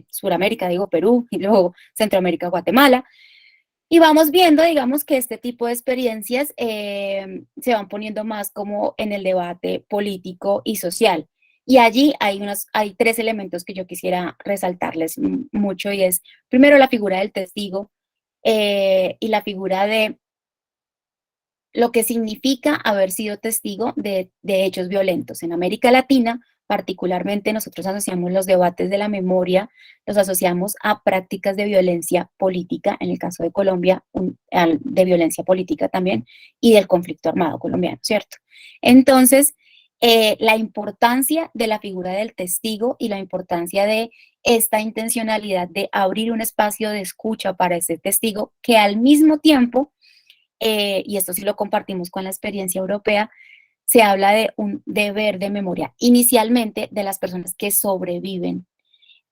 Suramérica, digo Perú, y luego Centroamérica, Guatemala. Y vamos viendo, digamos, que este tipo de experiencias se van poniendo más como en el debate político y social. Y allí hay tres elementos que yo quisiera resaltarles mucho, y es, primero, la figura del testigo y la figura de lo que significa haber sido testigo de hechos violentos. En América Latina, particularmente, nosotros asociamos los debates de la memoria, los asociamos a prácticas de violencia política, en el caso de Colombia, de violencia política también, y del conflicto armado colombiano, ¿cierto? Entonces, la importancia de la figura del testigo y la importancia de esta intencionalidad de abrir un espacio de escucha para ese testigo, que al mismo tiempo, y esto sí lo compartimos con la experiencia europea, se habla de un deber de memoria, inicialmente de las personas que sobreviven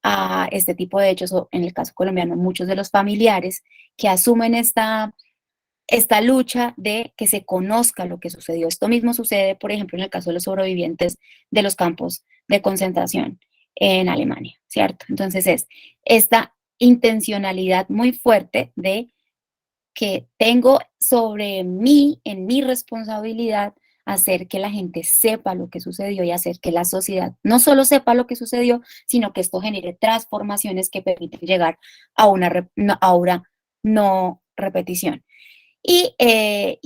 a este tipo de hechos, o en el caso colombiano, muchos de los familiares que asumen esta lucha de que se conozca lo que sucedió. Esto mismo sucede, por ejemplo, en el caso de los sobrevivientes de los campos de concentración en Alemania, ¿cierto? Entonces es esta intencionalidad muy fuerte de que tengo sobre mí, en mi responsabilidad, hacer que la gente sepa lo que sucedió y hacer que la sociedad no solo sepa lo que sucedió, sino que esto genere transformaciones que permiten llegar a una no repetición. Y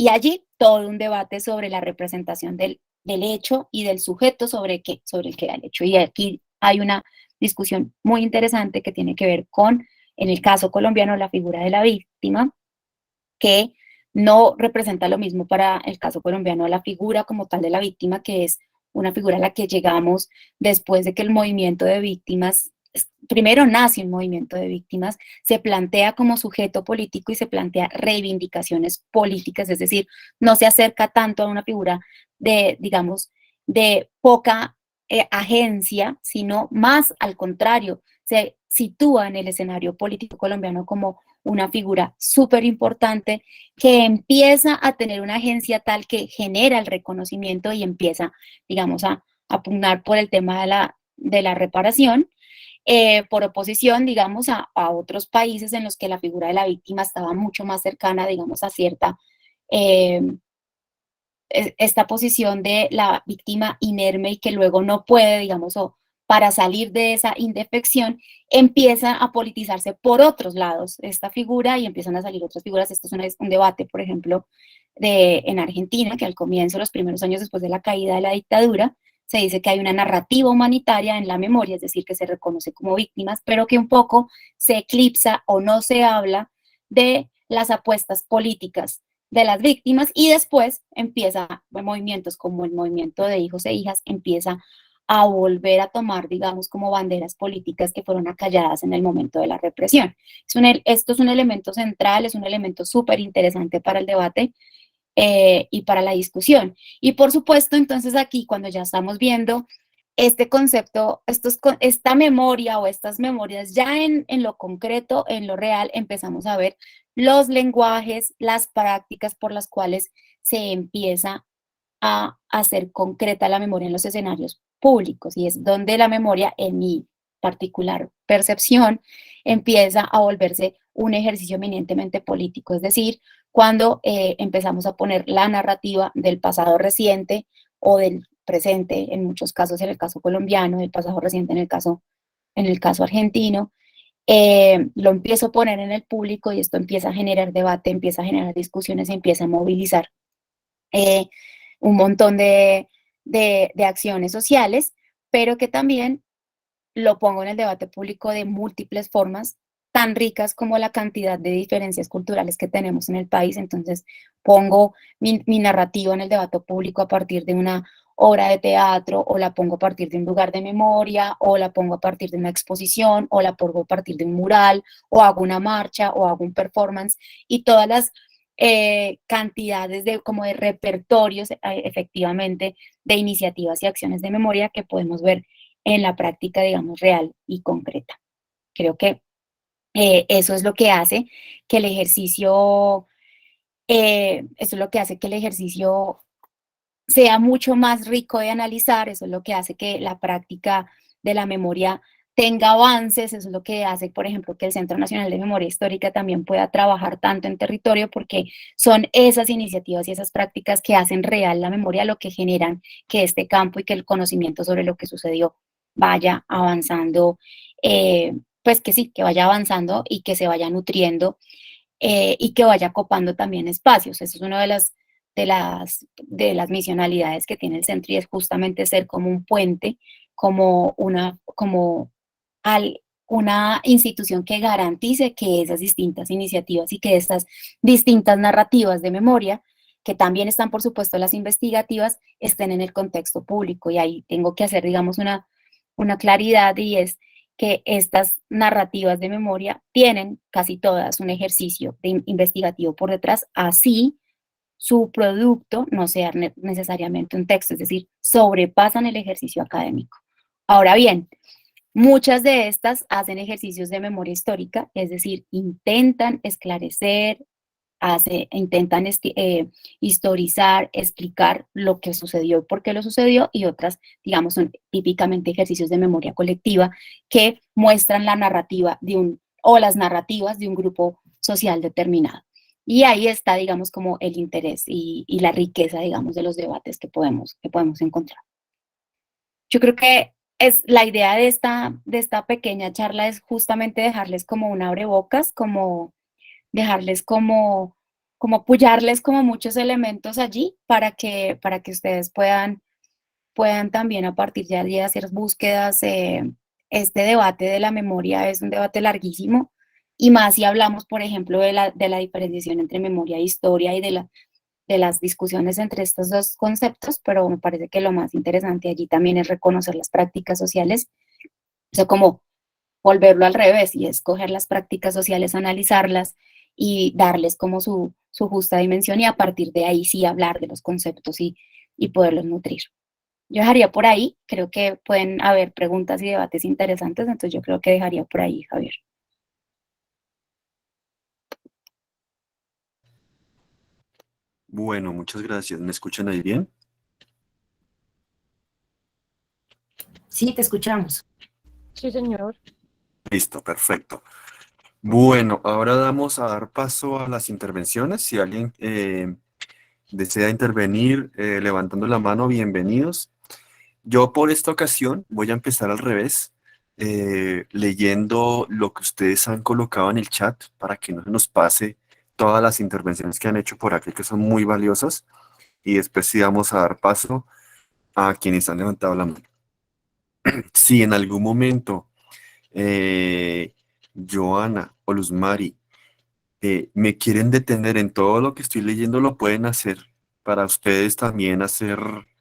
allí todo un debate sobre la representación del hecho y del sujeto sobre el que da el hecho. Y aquí hay una discusión muy interesante que tiene que ver con, en el caso colombiano, la figura de la víctima, que no representa lo mismo para el caso colombiano la figura como tal de la víctima, que es una figura a la que llegamos después de que el movimiento de víctimas, primero nace un movimiento de víctimas, se plantea como sujeto político y se plantea reivindicaciones políticas, es decir, no se acerca tanto a una figura de, digamos, de poca agencia, sino más al contrario, se sitúa en el escenario político colombiano como una figura súper importante que empieza a tener una agencia tal que genera el reconocimiento y empieza, digamos, a pugnar por el tema de la reparación, por oposición, digamos, a otros países en los que la figura de la víctima estaba mucho más cercana, digamos, a cierta, eh, esta posición de la víctima inerme y que luego no puede, digamos, o para salir de esa indefección, empieza a politizarse por otros lados esta figura y empiezan a salir otras figuras. Esto es un debate, por ejemplo, en Argentina, que al comienzo, los primeros años después de la caída de la dictadura, se dice que hay una narrativa humanitaria en la memoria, es decir, que se reconoce como víctimas, pero que un poco se eclipsa o no se habla de las apuestas políticas de las víctimas, y después empieza movimientos como el movimiento de hijos e hijas, empieza a volver a tomar, digamos, como banderas políticas que fueron acalladas en el momento de la represión. Esto es un elemento central, es un elemento súper interesante para el debate y para la discusión. Y por supuesto, entonces aquí cuando ya estamos viendo este concepto, esta memoria o estas memorias ya en lo concreto, en lo real, empezamos a ver los lenguajes, las prácticas por las cuales se empieza a hacer concreta la memoria en los escenarios públicos, y es donde la memoria, en mi particular percepción, empieza a volverse un ejercicio eminentemente político, es decir, cuando empezamos a poner la narrativa del pasado reciente o del presente, en muchos casos, en el caso colombiano, del pasado reciente en el caso argentino, lo empiezo a poner en el público y esto empieza a generar debate, empieza a generar discusiones, empieza a movilizar un montón de acciones sociales, pero que también lo pongo en el debate público de múltiples formas, tan ricas como la cantidad de diferencias culturales que tenemos en el país. Entonces pongo mi narrativa en el debate público a partir de una obra de teatro, o la pongo a partir de un lugar de memoria, o la pongo a partir de una exposición, o la pongo a partir de un mural, o hago una marcha, o hago un performance, y todas las cantidades como de repertorios, efectivamente, de iniciativas y acciones de memoria que podemos ver en la práctica, digamos, real y concreta. Creo que eso es lo que hace que el ejercicio, sea mucho más rico de analizar, eso es lo que hace que la práctica de la memoria tenga avances, eso es lo que hace, por ejemplo, que el Centro Nacional de Memoria Histórica también pueda trabajar tanto en territorio, porque son esas iniciativas y esas prácticas que hacen real la memoria lo que generan que este campo y que el conocimiento sobre lo que sucedió vaya avanzando, pues que sí, que vaya avanzando y que se vaya nutriendo y que vaya copando también espacios. Eso es una de las misionalidades que tiene el centro, y es justamente ser como un puente, una institución que garantice que esas distintas iniciativas y que estas distintas narrativas de memoria, que también están, por supuesto, las investigativas, estén en el contexto público. Y ahí tengo que hacer, digamos, una claridad, y es que estas narrativas de memoria tienen casi todas un ejercicio investigativo por detrás, así su producto no sea necesariamente un texto, es decir, sobrepasan el ejercicio académico. Ahora bien, muchas de estas hacen ejercicios de memoria histórica, es decir, intentan esclarecer, intentan historizar, explicar lo que sucedió y por qué lo sucedió, y otras, digamos, son típicamente ejercicios de memoria colectiva que muestran la narrativa o las narrativas de un grupo social determinado. Y ahí está, digamos, como el interés y la riqueza, digamos, de los debates que podemos encontrar. Yo creo que la idea de esta pequeña charla es justamente dejarles como un abrebocas, como dejarles como apoyarles como muchos elementos allí para que ustedes puedan también a partir de allí hacer búsquedas. Este debate de la memoria es un debate larguísimo, y más si hablamos, por ejemplo, de la diferenciación entre memoria e historia, y de las discusiones entre estos dos conceptos, pero me parece que lo más interesante allí también es reconocer las prácticas sociales, o sea, como volverlo al revés, y escoger las prácticas sociales, analizarlas y darles como su justa dimensión, y a partir de ahí sí hablar de los conceptos y poderlos nutrir. Yo dejaría por ahí, creo que pueden haber preguntas y debates interesantes, entonces yo creo que dejaría por ahí, Javier. Bueno, muchas gracias. ¿Me escuchan ahí bien? Sí, te escuchamos. Sí, señor. Listo, perfecto. Bueno, ahora vamos a dar paso a las intervenciones. Si alguien desea intervenir levantando la mano, bienvenidos. Yo por esta ocasión voy a empezar al revés, leyendo lo que ustedes han colocado en el chat para que no se nos pase todas las intervenciones que han hecho por aquí, que son muy valiosas, y después sí vamos a dar paso a quienes han levantado la mano. Si en algún momento Joana o Luzmari me quieren detener en todo lo que estoy leyendo, lo pueden hacer para ustedes también hacer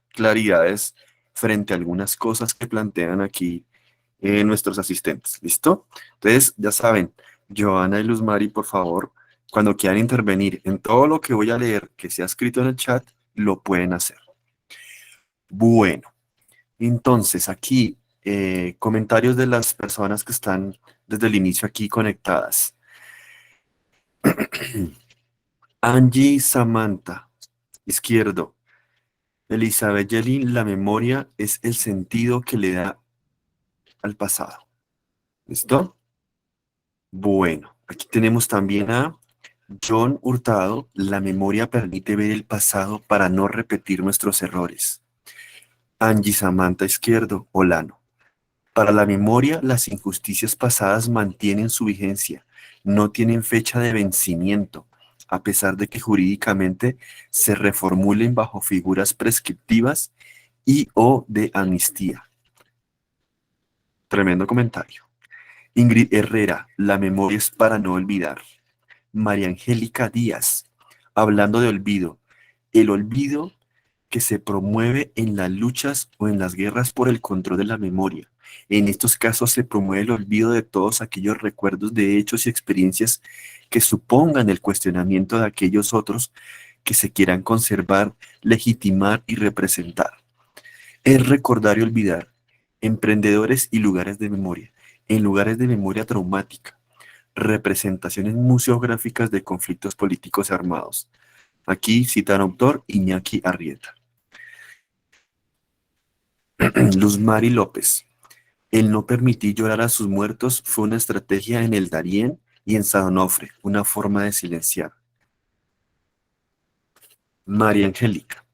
claridades frente a algunas cosas que plantean aquí nuestros asistentes. ¿Listo? Entonces, ya saben, Joana y Luzmari, por favor, cuando quieran intervenir en todo lo que voy a leer que se ha escrito en el chat, lo pueden hacer. Bueno, entonces aquí comentarios de las personas que están desde el inicio aquí conectadas. Angie Samantha, izquierdo. Elizabeth Yelin, la memoria es el sentido que le da al pasado. ¿Listo? Bueno, aquí tenemos también a John Hurtado, la memoria permite ver el pasado para no repetir nuestros errores. Angie Samantha Izquierdo, Olano. Para la memoria, las injusticias pasadas mantienen su vigencia, no tienen fecha de vencimiento, a pesar de que jurídicamente se reformulen bajo figuras prescriptivas y o de amnistía. Tremendo comentario. Ingrid Herrera, la memoria es para no olvidar. María Angélica Díaz, hablando de olvido, el olvido que se promueve en las luchas o en las guerras por el control de la memoria. En estos casos se promueve el olvido de todos aquellos recuerdos de hechos y experiencias que supongan el cuestionamiento de aquellos otros que se quieran conservar, legitimar y representar. Es recordar y olvidar, emprendedores y lugares de memoria, en lugares de memoria traumática, representaciones museográficas de conflictos políticos armados. Aquí citan autor Iñaki Arrieta. Luzmari López. El no permitir llorar a sus muertos fue una estrategia en el Darién y en San Onofre, una forma de silenciar. María Angélica.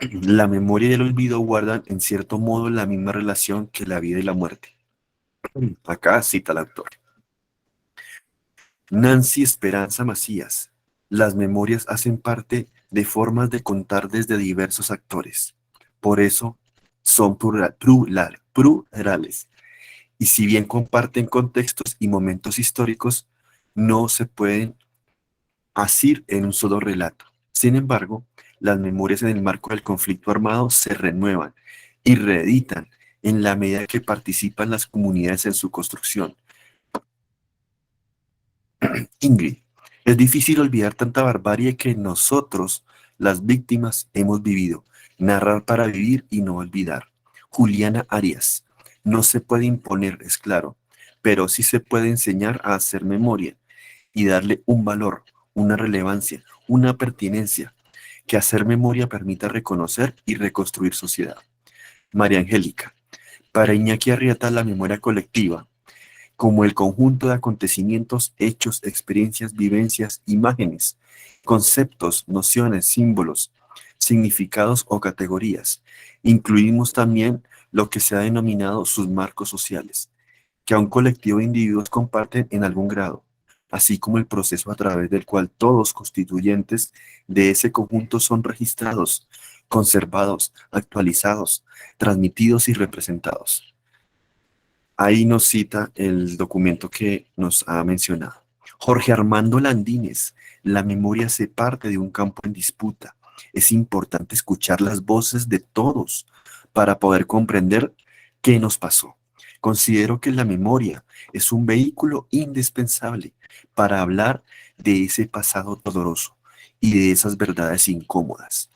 La memoria y el olvido guardan en cierto modo la misma relación que la vida y la muerte. Acá cita el autor. Nancy Esperanza Macías. Las memorias hacen parte de formas de contar desde diversos actores. Por eso son plurales. Y si bien comparten contextos y momentos históricos, no se pueden asir en un solo relato. Sin embargo, las memorias en el marco del conflicto armado se renuevan y reeditan en la medida que participan las comunidades en su construcción. Ingrid, es difícil olvidar tanta barbarie que nosotros, las víctimas, hemos vivido. Narrar para vivir y no olvidar. Juliana Arias, no se puede imponer, es claro, pero sí se puede enseñar a hacer memoria y darle un valor, una relevancia, una pertinencia, que hacer memoria permita reconocer y reconstruir sociedad. María Angélica, para Iñaki Arrieta la memoria colectiva, como el conjunto de acontecimientos, hechos, experiencias, vivencias, imágenes, conceptos, nociones, símbolos, significados o categorías. Incluimos también lo que se ha denominado sus marcos sociales, que a un colectivo de individuos comparten en algún grado, así como el proceso a través del cual todos constituyentes de ese conjunto son registrados, conservados, actualizados, transmitidos y representados. Ahí nos cita el documento que nos ha mencionado. Jorge Armando Landines, la memoria hace parte de un campo en disputa. Es importante escuchar las voces de todos para poder comprender qué nos pasó. Considero que la memoria es un vehículo indispensable para hablar de ese pasado doloroso y de esas verdades incómodas.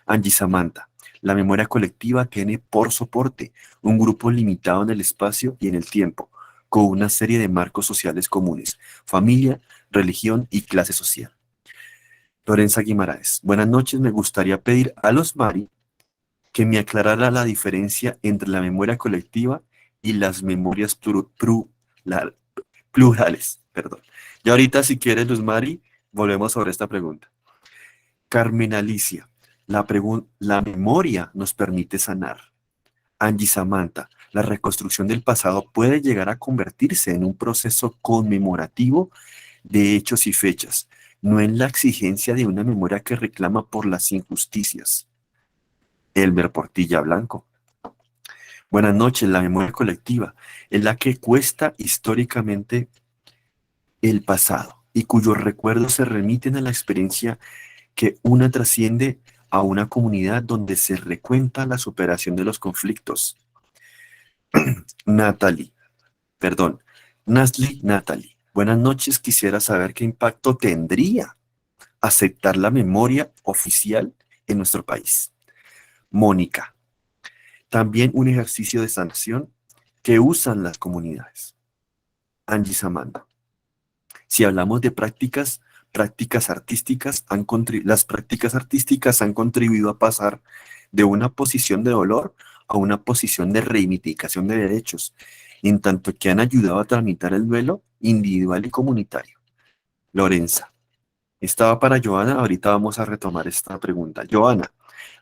Angie Samantha, la memoria colectiva tiene por soporte un grupo limitado en el espacio y en el tiempo, con una serie de marcos sociales comunes: familia, religión y clase social. Lorenza Guimaraes, buenas noches. Me gustaría pedir a los Mari que me aclarara la diferencia entre la memoria colectiva y las memorias plurales. Perdón. Y ahorita, si quieres, Luz Mari, volvemos sobre esta pregunta. Carmen Alicia, la memoria nos permite sanar. Angie Samantha, la reconstrucción del pasado puede llegar a convertirse en un proceso conmemorativo de hechos y fechas, no en la exigencia de una memoria que reclama por las injusticias. Elmer Portilla Blanco. Buenas noches. La memoria colectiva es la que cuesta históricamente el pasado y cuyos recuerdos se remiten a la experiencia que una trasciende a una comunidad donde se recuenta la superación de los conflictos. Natalie. Buenas noches. Quisiera saber qué impacto tendría aceptar la memoria oficial en nuestro país. Mónica. También un ejercicio de sanación que usan las comunidades. Angie Samantha. Si hablamos de prácticas artísticas, las prácticas artísticas han contribuido a pasar de una posición de dolor a una posición de reivindicación de derechos, en tanto que han ayudado a tramitar el duelo individual y comunitario. Lorenza. Estaba para Joana, ahorita vamos a retomar esta pregunta. Joana,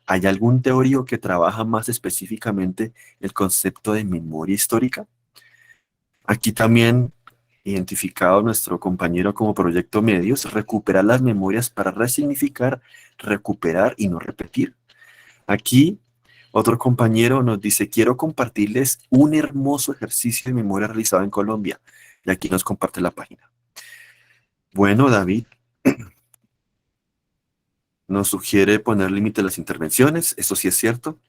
¿hay algún teórico que trabaja más específicamente el concepto de memoria histórica? Aquí también, identificado nuestro compañero como Proyecto Medios, recuperar las memorias para resignificar, recuperar y no repetir. Aquí, otro compañero nos dice: quiero compartirles un hermoso ejercicio de memoria realizado en Colombia. Y aquí nos comparte la página. Bueno, David nos sugiere poner límite a las intervenciones. Eso sí es cierto.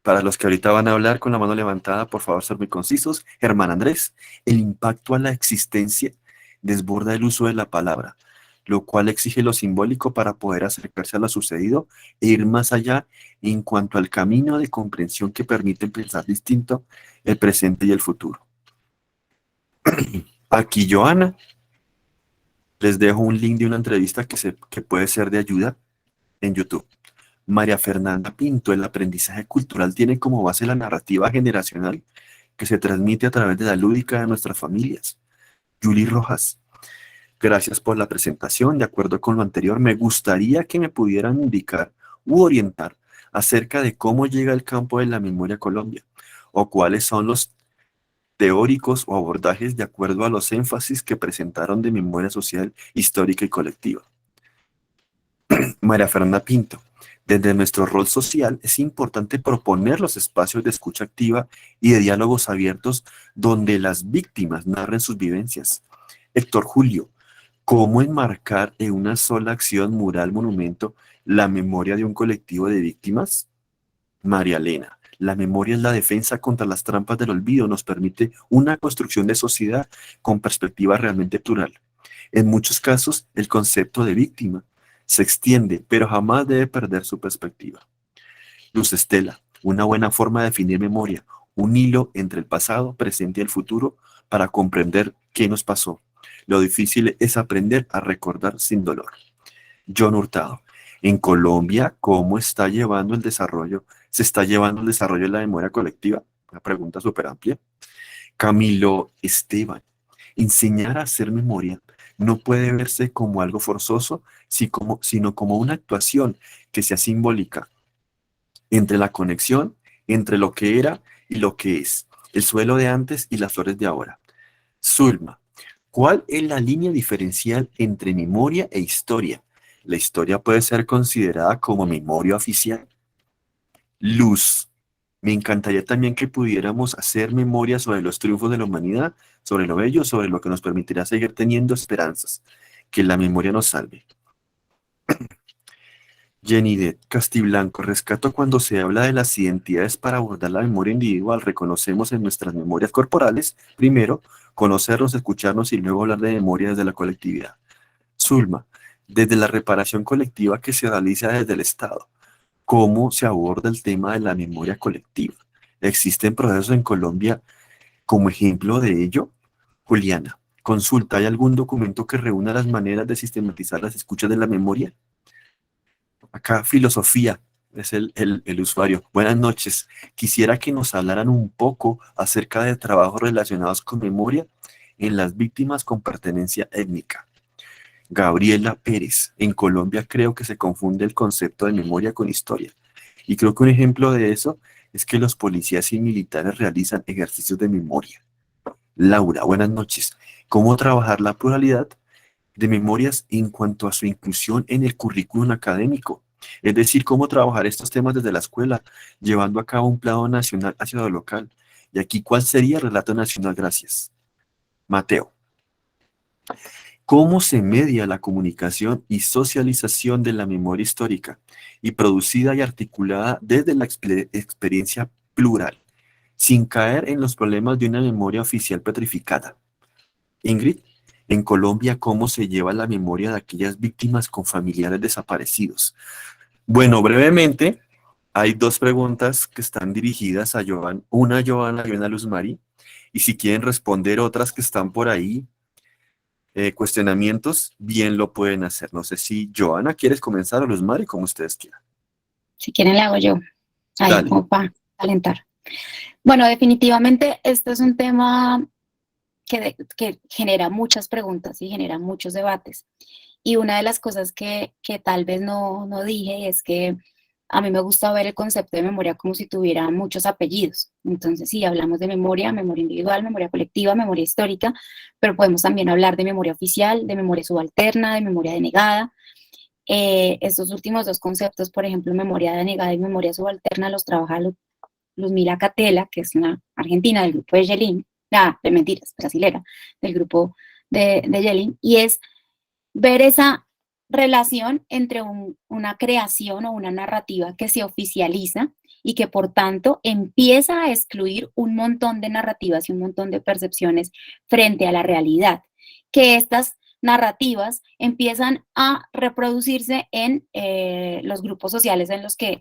Para los que ahorita van a hablar con la mano levantada, por favor, ser muy concisos. Germán Andrés, el impacto a la existencia desborda el uso de la palabra, lo cual exige lo simbólico para poder acercarse a lo sucedido e ir más allá en cuanto al camino de comprensión que permite pensar distinto el presente y el futuro. Aquí, Joana, les dejo un link de una entrevista que puede ser de ayuda en YouTube. María Fernanda Pinto, el aprendizaje cultural tiene como base la narrativa generacional que se transmite a través de la lúdica de nuestras familias. Julie Rojas, gracias por la presentación. De acuerdo con lo anterior, me gustaría que me pudieran indicar u orientar acerca de cómo llega el campo de la memoria a Colombia, o cuáles son los teóricos o abordajes de acuerdo a los énfasis que presentaron de memoria social, histórica y colectiva. María Fernanda Pinto, desde nuestro rol social es importante proponer los espacios de escucha activa y de diálogos abiertos donde las víctimas narren sus vivencias. Héctor Julio, ¿cómo enmarcar en una sola acción mural monumento la memoria de un colectivo de víctimas? María Elena, la memoria es la defensa contra las trampas del olvido, nos permite una construcción de sociedad con perspectiva realmente plural. En muchos casos, el concepto de víctima se extiende, pero jamás debe perder su perspectiva. Luz Estela, una buena forma de definir memoria, un hilo entre el pasado, presente y el futuro para comprender qué nos pasó. Lo difícil es aprender a recordar sin dolor. John Hurtado, en Colombia, ¿cómo está llevando el desarrollo? ¿Se está llevando el desarrollo de la memoria colectiva? Una pregunta súper amplia. Camilo Esteban, enseñar a hacer memoria no puede verse como algo forzoso, sino como una actuación que sea simbólica entre la conexión, entre lo que era y lo que es, el suelo de antes y las flores de ahora. Zulma, ¿cuál es la línea diferencial entre memoria e historia? ¿La historia puede ser considerada como memoria oficial? Luz, me encantaría también que pudiéramos hacer memoria sobre los triunfos de la humanidad, sobre lo bello, sobre lo que nos permitirá seguir teniendo esperanzas. Que la memoria nos salve. Jenny de Castiblanco, rescato cuando se habla de las identidades para abordar la memoria individual. Reconocemos en nuestras memorias corporales, primero, conocernos, escucharnos y luego hablar de memoria desde la colectividad. Zulma, desde la reparación colectiva que se realiza desde el Estado, ¿cómo se aborda el tema de la memoria colectiva? ¿Existen procesos en Colombia como ejemplo de ello? Juliana, consulta, ¿hay algún documento que reúna las maneras de sistematizar las escuchas de la memoria? Acá, filosofía, es el usuario. Buenas noches. Quisiera que nos hablaran un poco acerca de trabajos relacionados con memoria en las víctimas con pertenencia étnica. Gabriela Pérez, en Colombia creo que se confunde el concepto de memoria con historia. Y creo que un ejemplo de eso es que los policías y militares realizan ejercicios de memoria. Laura, buenas noches. ¿Cómo trabajar la pluralidad de memorias en cuanto a su inclusión en el currículum académico? Es decir, cómo trabajar estos temas desde la escuela, llevando a cabo un plano nacional hacia lo local. Y aquí, ¿cuál sería el relato nacional? Gracias. Mateo. ¿Cómo se media la comunicación y socialización de la memoria histórica y producida y articulada desde la experiencia plural, sin caer en los problemas de una memoria oficial petrificada? Ingrid, en Colombia, ¿cómo se lleva la memoria de aquellas víctimas con familiares desaparecidos? Bueno, brevemente, hay dos preguntas que están dirigidas a Joan, una a Joana y una a Luz Mari, y si quieren responder otras que están por ahí, cuestionamientos, bien lo pueden hacer. No sé si Joana, ¿quieres comenzar o Luz Mari? Como ustedes quieran. Si quieren le hago yo, ahí Dale. como para calentar. Bueno, definitivamente este es un tema que genera muchas preguntas y genera muchos debates. Y una de las cosas que tal vez no dije es que a mí me gusta ver el concepto de memoria como si tuviera muchos apellidos. Entonces, sí, hablamos de memoria, memoria individual, memoria colectiva, memoria histórica, pero podemos también hablar de memoria oficial, de memoria subalterna, de memoria denegada. Estos últimos dos conceptos, por ejemplo, memoria denegada y memoria subalterna, los trabaja Luzmila Catela, que es una argentina del grupo de Yelin, de mentiras, brasilera, del grupo de Yelin, y es ver esa relación entre una creación o una narrativa que se oficializa y que por tanto empieza a excluir un montón de narrativas y un montón de percepciones frente a la realidad, que estas narrativas empiezan a reproducirse en los grupos sociales en los que,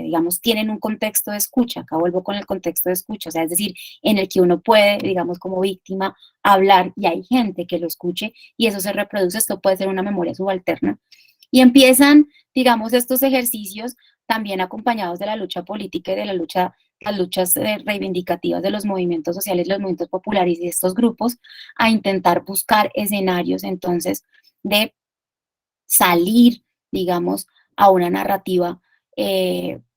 digamos, tienen un contexto de escucha. Acá vuelvo con el contexto de escucha, o sea, es decir, en el que uno puede, digamos, como víctima, hablar y hay gente que lo escuche y eso se reproduce. Esto puede ser una memoria subalterna. Y empiezan, digamos, estos ejercicios también acompañados de la lucha política y de las luchas reivindicativas de los movimientos sociales, los movimientos populares y de estos grupos, a intentar buscar escenarios entonces de salir, digamos, a una narrativa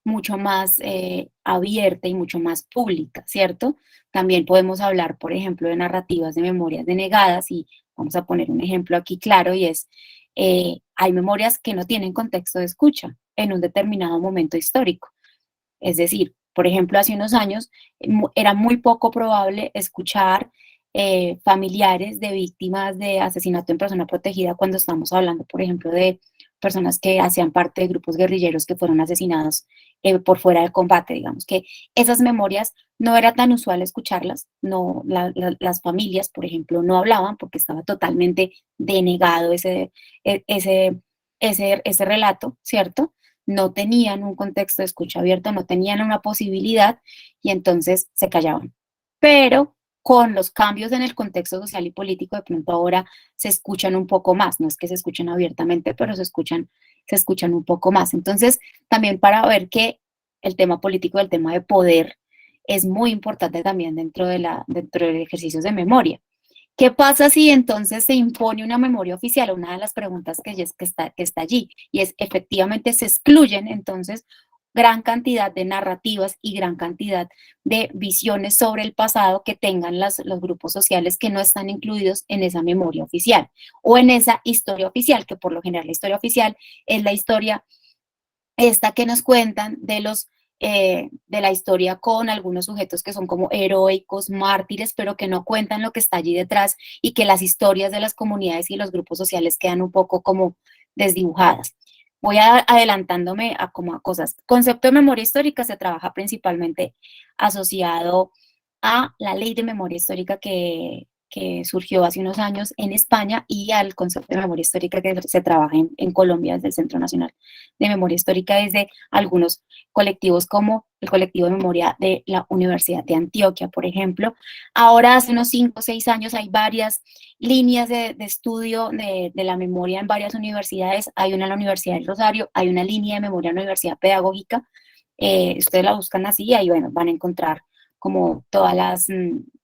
mucho más abierta y mucho más pública, ¿cierto? También podemos hablar, por ejemplo, de narrativas de memorias denegadas y vamos a poner un ejemplo aquí claro y es, hay memorias que no tienen contexto de escucha en un determinado momento histórico. Es decir, por ejemplo, hace unos años era muy poco probable escuchar familiares de víctimas de asesinato en persona protegida cuando estamos hablando, por ejemplo, de personas que hacían parte de grupos guerrilleros que fueron asesinados por fuera del combate, digamos que esas memorias no era tan usual escucharlas, no, las familias, por ejemplo, no hablaban porque estaba totalmente denegado ese relato, ¿cierto? No tenían un contexto de escucha abierto, no tenían una posibilidad y entonces se callaban. Pero con los cambios en el contexto social y político, de pronto ahora se escuchan un poco más, no es que se escuchen abiertamente, pero se escuchan un poco más. Entonces, también para ver que el tema político, el tema de poder, es muy importante también dentro de ejercicios de memoria. ¿Qué pasa si entonces se impone una memoria oficial? Una de las preguntas que está allí, y es efectivamente se excluyen entonces gran cantidad de narrativas y gran cantidad de visiones sobre el pasado que tengan los grupos sociales que no están incluidos en esa memoria oficial o en esa historia oficial, que por lo general la historia oficial es la historia esta que nos cuentan de la historia con algunos sujetos que son como heroicos, mártires, pero que no cuentan lo que está allí detrás y que las historias de las comunidades y los grupos sociales quedan un poco como desdibujadas. Voy adelantándome a cosas. Concepto de memoria histórica se trabaja principalmente asociado a la ley de memoria histórica que surgió hace unos años en España y al concepto de memoria histórica que se trabaja en Colombia desde el Centro Nacional de Memoria Histórica, desde algunos colectivos como el colectivo de memoria de la Universidad de Antioquia, por ejemplo. Ahora, hace unos 5 o 6 años, hay varias líneas de estudio de la memoria en varias universidades. Hay una en la Universidad del Rosario, hay una línea de memoria en la Universidad Pedagógica. Ustedes la buscan así y ahí bueno, van a encontrar como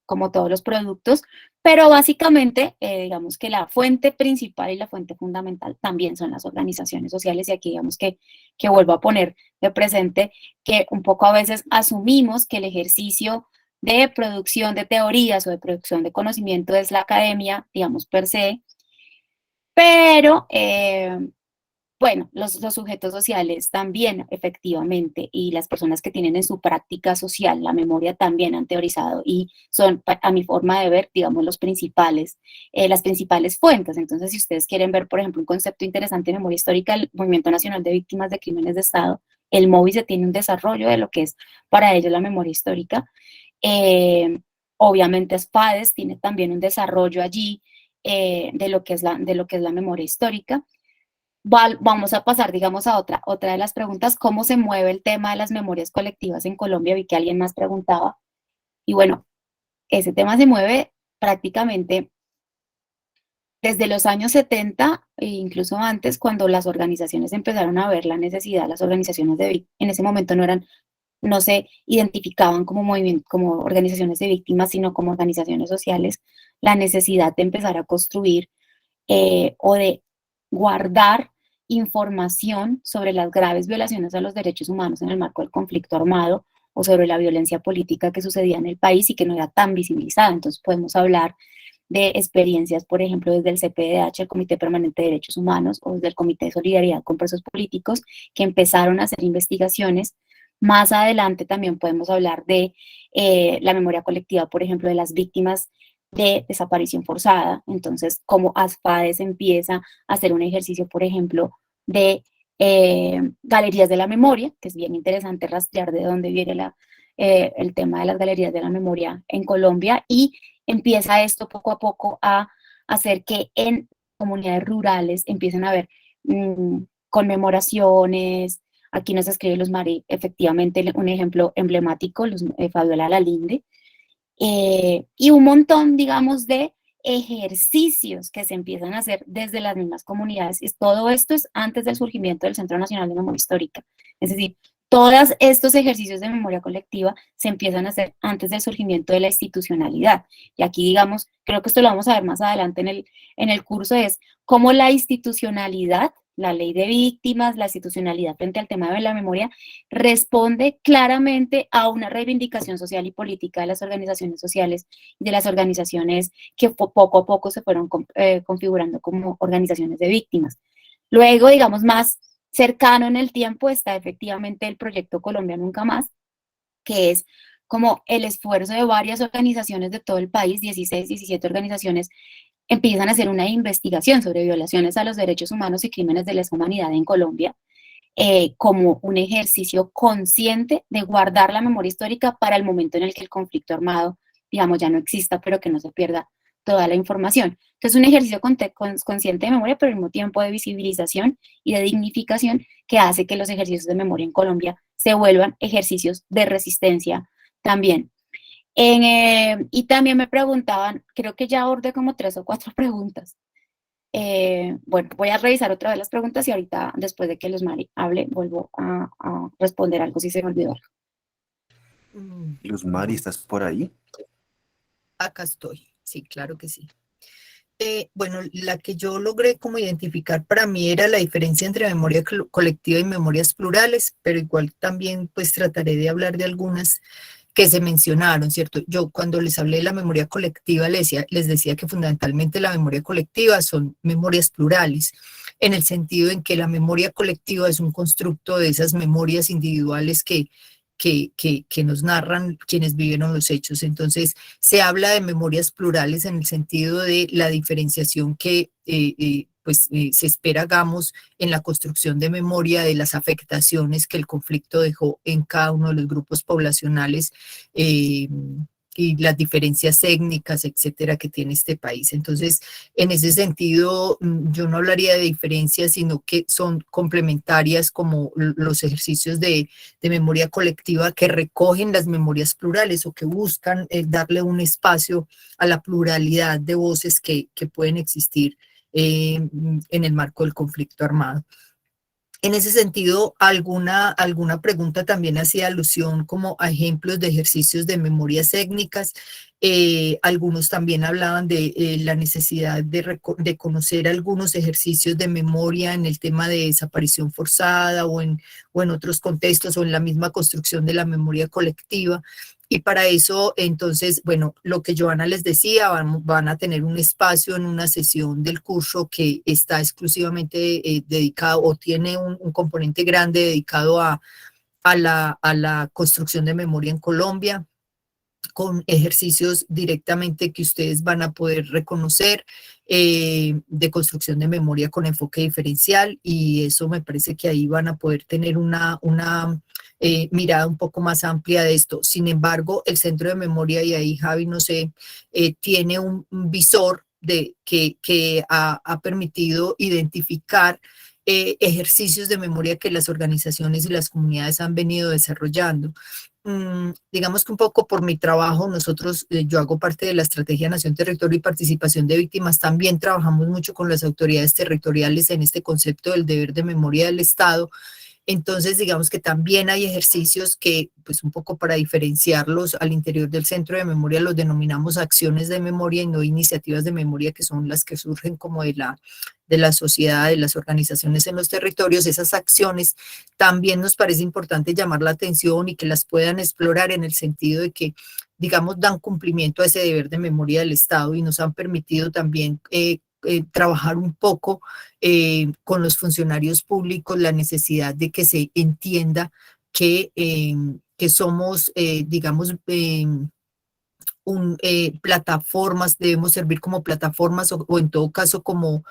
como todos los productos, pero básicamente, digamos que la fuente principal y la fuente fundamental también son las organizaciones sociales y aquí digamos que vuelvo a poner de presente que un poco a veces asumimos que el ejercicio de producción de teorías o de producción de conocimiento es la academia, digamos, per se, pero bueno, los sujetos sociales también, efectivamente, y las personas que tienen en su práctica social la memoria también han teorizado y son, a mi forma de ver, digamos, las principales fuentes. Entonces, si ustedes quieren ver, por ejemplo, un concepto interesante de memoria histórica, el Movimiento Nacional de Víctimas de Crímenes de Estado, el MOVICE tiene un desarrollo de lo que es para ellos la memoria histórica. Obviamente, SPADES tiene también un desarrollo allí de lo que es la memoria histórica. Vamos a pasar, digamos, a otra de las preguntas, ¿cómo se mueve el tema de las memorias colectivas en Colombia? Vi que alguien más preguntaba. Y bueno, ese tema se mueve prácticamente desde los años 70 e incluso antes, cuando las organizaciones empezaron a ver la necesidad, las organizaciones en ese momento no se identificaban como como organizaciones de víctimas, sino como organizaciones sociales, la necesidad de empezar a construir o de guardar información sobre las graves violaciones a los derechos humanos en el marco del conflicto armado o sobre la violencia política que sucedía en el país y que no era tan visibilizada. Entonces podemos hablar de experiencias, por ejemplo, desde el CPDH, el Comité Permanente de Derechos Humanos, o desde el Comité de Solidaridad con Presos Políticos, que empezaron a hacer investigaciones. Más adelante también podemos hablar de la memoria colectiva, por ejemplo, de las víctimas de desaparición forzada. Entonces, como ASPADES empieza a hacer un ejercicio, por ejemplo, de galerías de la memoria, que es bien interesante rastrear de dónde viene el tema de las galerías de la memoria en Colombia, y empieza esto poco a poco a hacer que en comunidades rurales empiecen a haber conmemoraciones. Aquí nos escribe Luz Mari, efectivamente, un ejemplo emblemático, Fabiola Lalinde, y un montón, digamos, de ejercicios que se empiezan a hacer desde las mismas comunidades. Todo esto es antes del surgimiento del Centro Nacional de Memoria Histórica. Es decir, todos estos ejercicios de memoria colectiva se empiezan a hacer antes del surgimiento de la institucionalidad. Y aquí, digamos, creo que esto lo vamos a ver más adelante en el curso, es cómo la institucionalidad, la ley de víctimas, la institucionalidad frente al tema de la memoria, responde claramente a una reivindicación social y política de las organizaciones sociales y de las organizaciones que poco a poco se fueron configurando como organizaciones de víctimas. Luego, digamos, más cercano en el tiempo está efectivamente el proyecto Colombia Nunca Más, que es como el esfuerzo de varias organizaciones de todo el país, 16, 17 organizaciones, empiezan a hacer una investigación sobre violaciones a los derechos humanos y crímenes de lesa humanidad en Colombia, como un ejercicio consciente de guardar la memoria histórica para el momento en el que el conflicto armado, digamos, ya no exista, pero que no se pierda toda la información. Entonces, un ejercicio consciente de memoria, pero al mismo tiempo de visibilización y de dignificación, que hace que los ejercicios de memoria en Colombia se vuelvan ejercicios de resistencia también. Y también me preguntaban, creo que ya abordé como 3 o 4 preguntas. Bueno, voy a revisar otra vez las preguntas y ahorita, después de que Luzmari hable, vuelvo a responder algo si se me olvidó algo. Luzmari, ¿estás por ahí? Acá estoy, sí, claro que sí. Bueno, la que yo logré como identificar para mí era la diferencia entre memoria colectiva y memorias plurales, pero igual también pues trataré de hablar de algunas que se mencionaron, ¿cierto? Yo cuando les hablé de la memoria colectiva les decía que fundamentalmente la memoria colectiva son memorias plurales, en el sentido en que la memoria colectiva es un constructo de esas memorias individuales que nos narran quienes vivieron los hechos. Entonces, se habla de memorias plurales en el sentido de la diferenciación que se espera hagamos en la construcción de memoria de las afectaciones que el conflicto dejó en cada uno de los grupos poblacionales y las diferencias étnicas, etcétera, que tiene este país. Entonces, en ese sentido, yo no hablaría de diferencias, sino que son complementarias como los ejercicios de memoria colectiva que recogen las memorias plurales o que buscan darle un espacio a la pluralidad de voces que pueden existir en el marco del conflicto armado. En ese sentido, alguna pregunta también hacía alusión como a ejemplos de ejercicios de memorias étnicas. Algunos también hablaban de la necesidad de conocer algunos ejercicios de memoria en el tema de desaparición forzada o en otros contextos o en la misma construcción de la memoria colectiva. Y para eso, entonces, bueno, lo que Joana les decía, van a tener un espacio en una sesión del curso que está exclusivamente dedicado o tiene un componente grande dedicado a la construcción de memoria en Colombia, con ejercicios directamente que ustedes van a poder reconocer de construcción de memoria con enfoque diferencial, y eso me parece que ahí van a poder tener una mirada un poco más amplia de esto. Sin embargo, el Centro de Memoria, y ahí Javi, no sé, tiene un visor que ha permitido identificar ejercicios de memoria que las organizaciones y las comunidades han venido desarrollando. Digamos que un poco por mi trabajo, nosotros, yo hago parte de la Estrategia Nación, Territorio y Participación de Víctimas, también trabajamos mucho con las autoridades territoriales en este concepto del deber de memoria del Estado. Entonces, digamos que también hay ejercicios que, pues un poco para diferenciarlos al interior del Centro de Memoria, los denominamos acciones de memoria y no iniciativas de memoria, que son las que surgen como de la sociedad, de las organizaciones en los territorios. Esas acciones también nos parece importante llamar la atención y que las puedan explorar en el sentido de que, digamos, dan cumplimiento a ese deber de memoria del Estado y nos han permitido también trabajar un poco con los funcionarios públicos la necesidad de que se entienda que somos, digamos, plataformas, debemos servir como plataformas o en todo caso como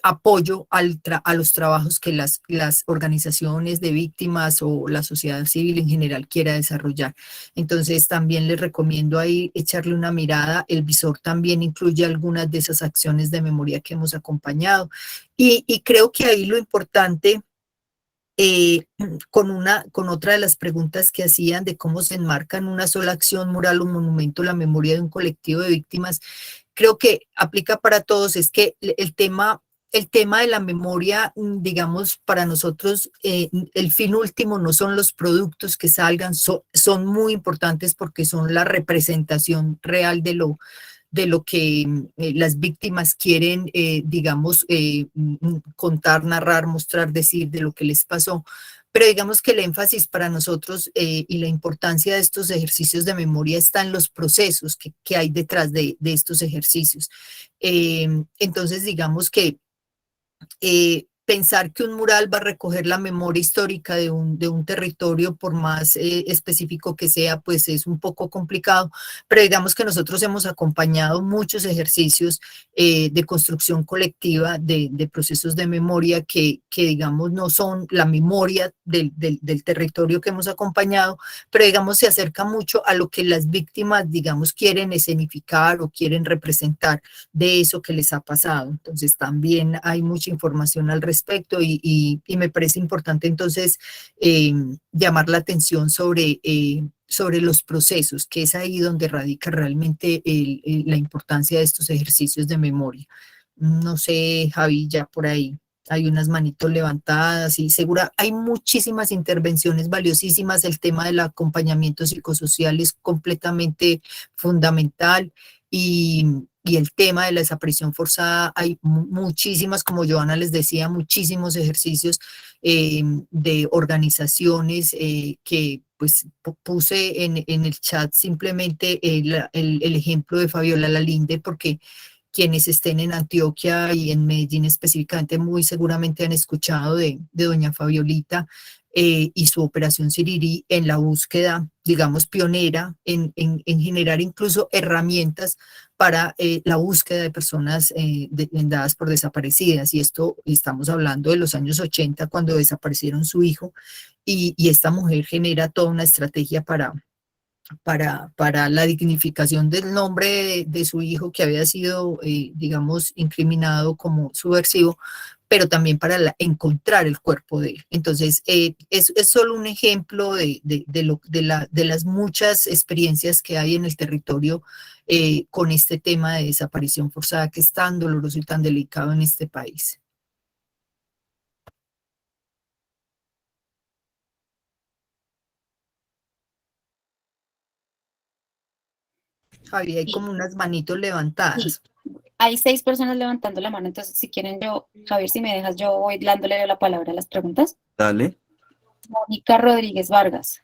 apoyo a los trabajos que las organizaciones de víctimas o la sociedad civil en general quiera desarrollar. Entonces también les recomiendo ahí echarle una mirada. El visor también incluye algunas de esas acciones de memoria que hemos acompañado. Y creo que ahí lo importante eh, con otra de las preguntas que hacían de cómo se enmarca en una sola acción, mural o monumento la memoria de un colectivo de víctimas. Creo que aplica para todos, es que el tema de la memoria, digamos, para nosotros, el fin último no son los productos que salgan, son muy importantes porque son la representación real de lo que las víctimas quieren, digamos, contar, narrar, mostrar, decir de lo que les pasó. Pero digamos que el énfasis para nosotros y la importancia de estos ejercicios de memoria está en los procesos que hay detrás de estos ejercicios. Entonces, digamos que pensar que un mural va a recoger la memoria histórica de un territorio, por más específico que sea, pues es un poco complicado, pero digamos que nosotros hemos acompañado muchos ejercicios de construcción colectiva de procesos de memoria que, digamos, no son la memoria del territorio que hemos acompañado, pero digamos se acerca mucho a lo que las víctimas, digamos, quieren escenificar o quieren representar de eso que les ha pasado. Entonces también hay mucha información al respecto y me parece importante entonces llamar la atención sobre los procesos, que es ahí donde radica realmente la importancia de estos ejercicios de memoria. No sé, Javi, ya por ahí hay unas manitos levantadas y segura, hay muchísimas intervenciones valiosísimas. El tema del acompañamiento psicosocial es completamente fundamental y el tema de la desaparición forzada, hay muchísimas, como Joana les decía, muchísimos ejercicios de organizaciones que pues puse en el chat simplemente el ejemplo de Fabiola Lalinde, porque quienes estén en Antioquia y en Medellín específicamente muy seguramente han escuchado de doña Fabiolita y su operación Sirirí en la búsqueda, digamos, pionera en generar incluso herramientas para la búsqueda de personas dadas por desaparecidas. Y esto estamos hablando de los años 80, cuando desaparecieron su hijo, y esta mujer genera toda una estrategia para la dignificación del nombre de su hijo que había sido, digamos, incriminado como subversivo, pero también para encontrar el cuerpo de él. Entonces, es solo un ejemplo de las muchas experiencias que hay en el territorio con este tema de desaparición forzada que es tan doloroso y tan delicado en este país. Javi, hay como unas manitos levantadas. Hay 6 personas levantando la mano, entonces si quieren Javier, si me dejas, yo voy dándole la palabra a las preguntas. Dale. Mónica Rodríguez Vargas.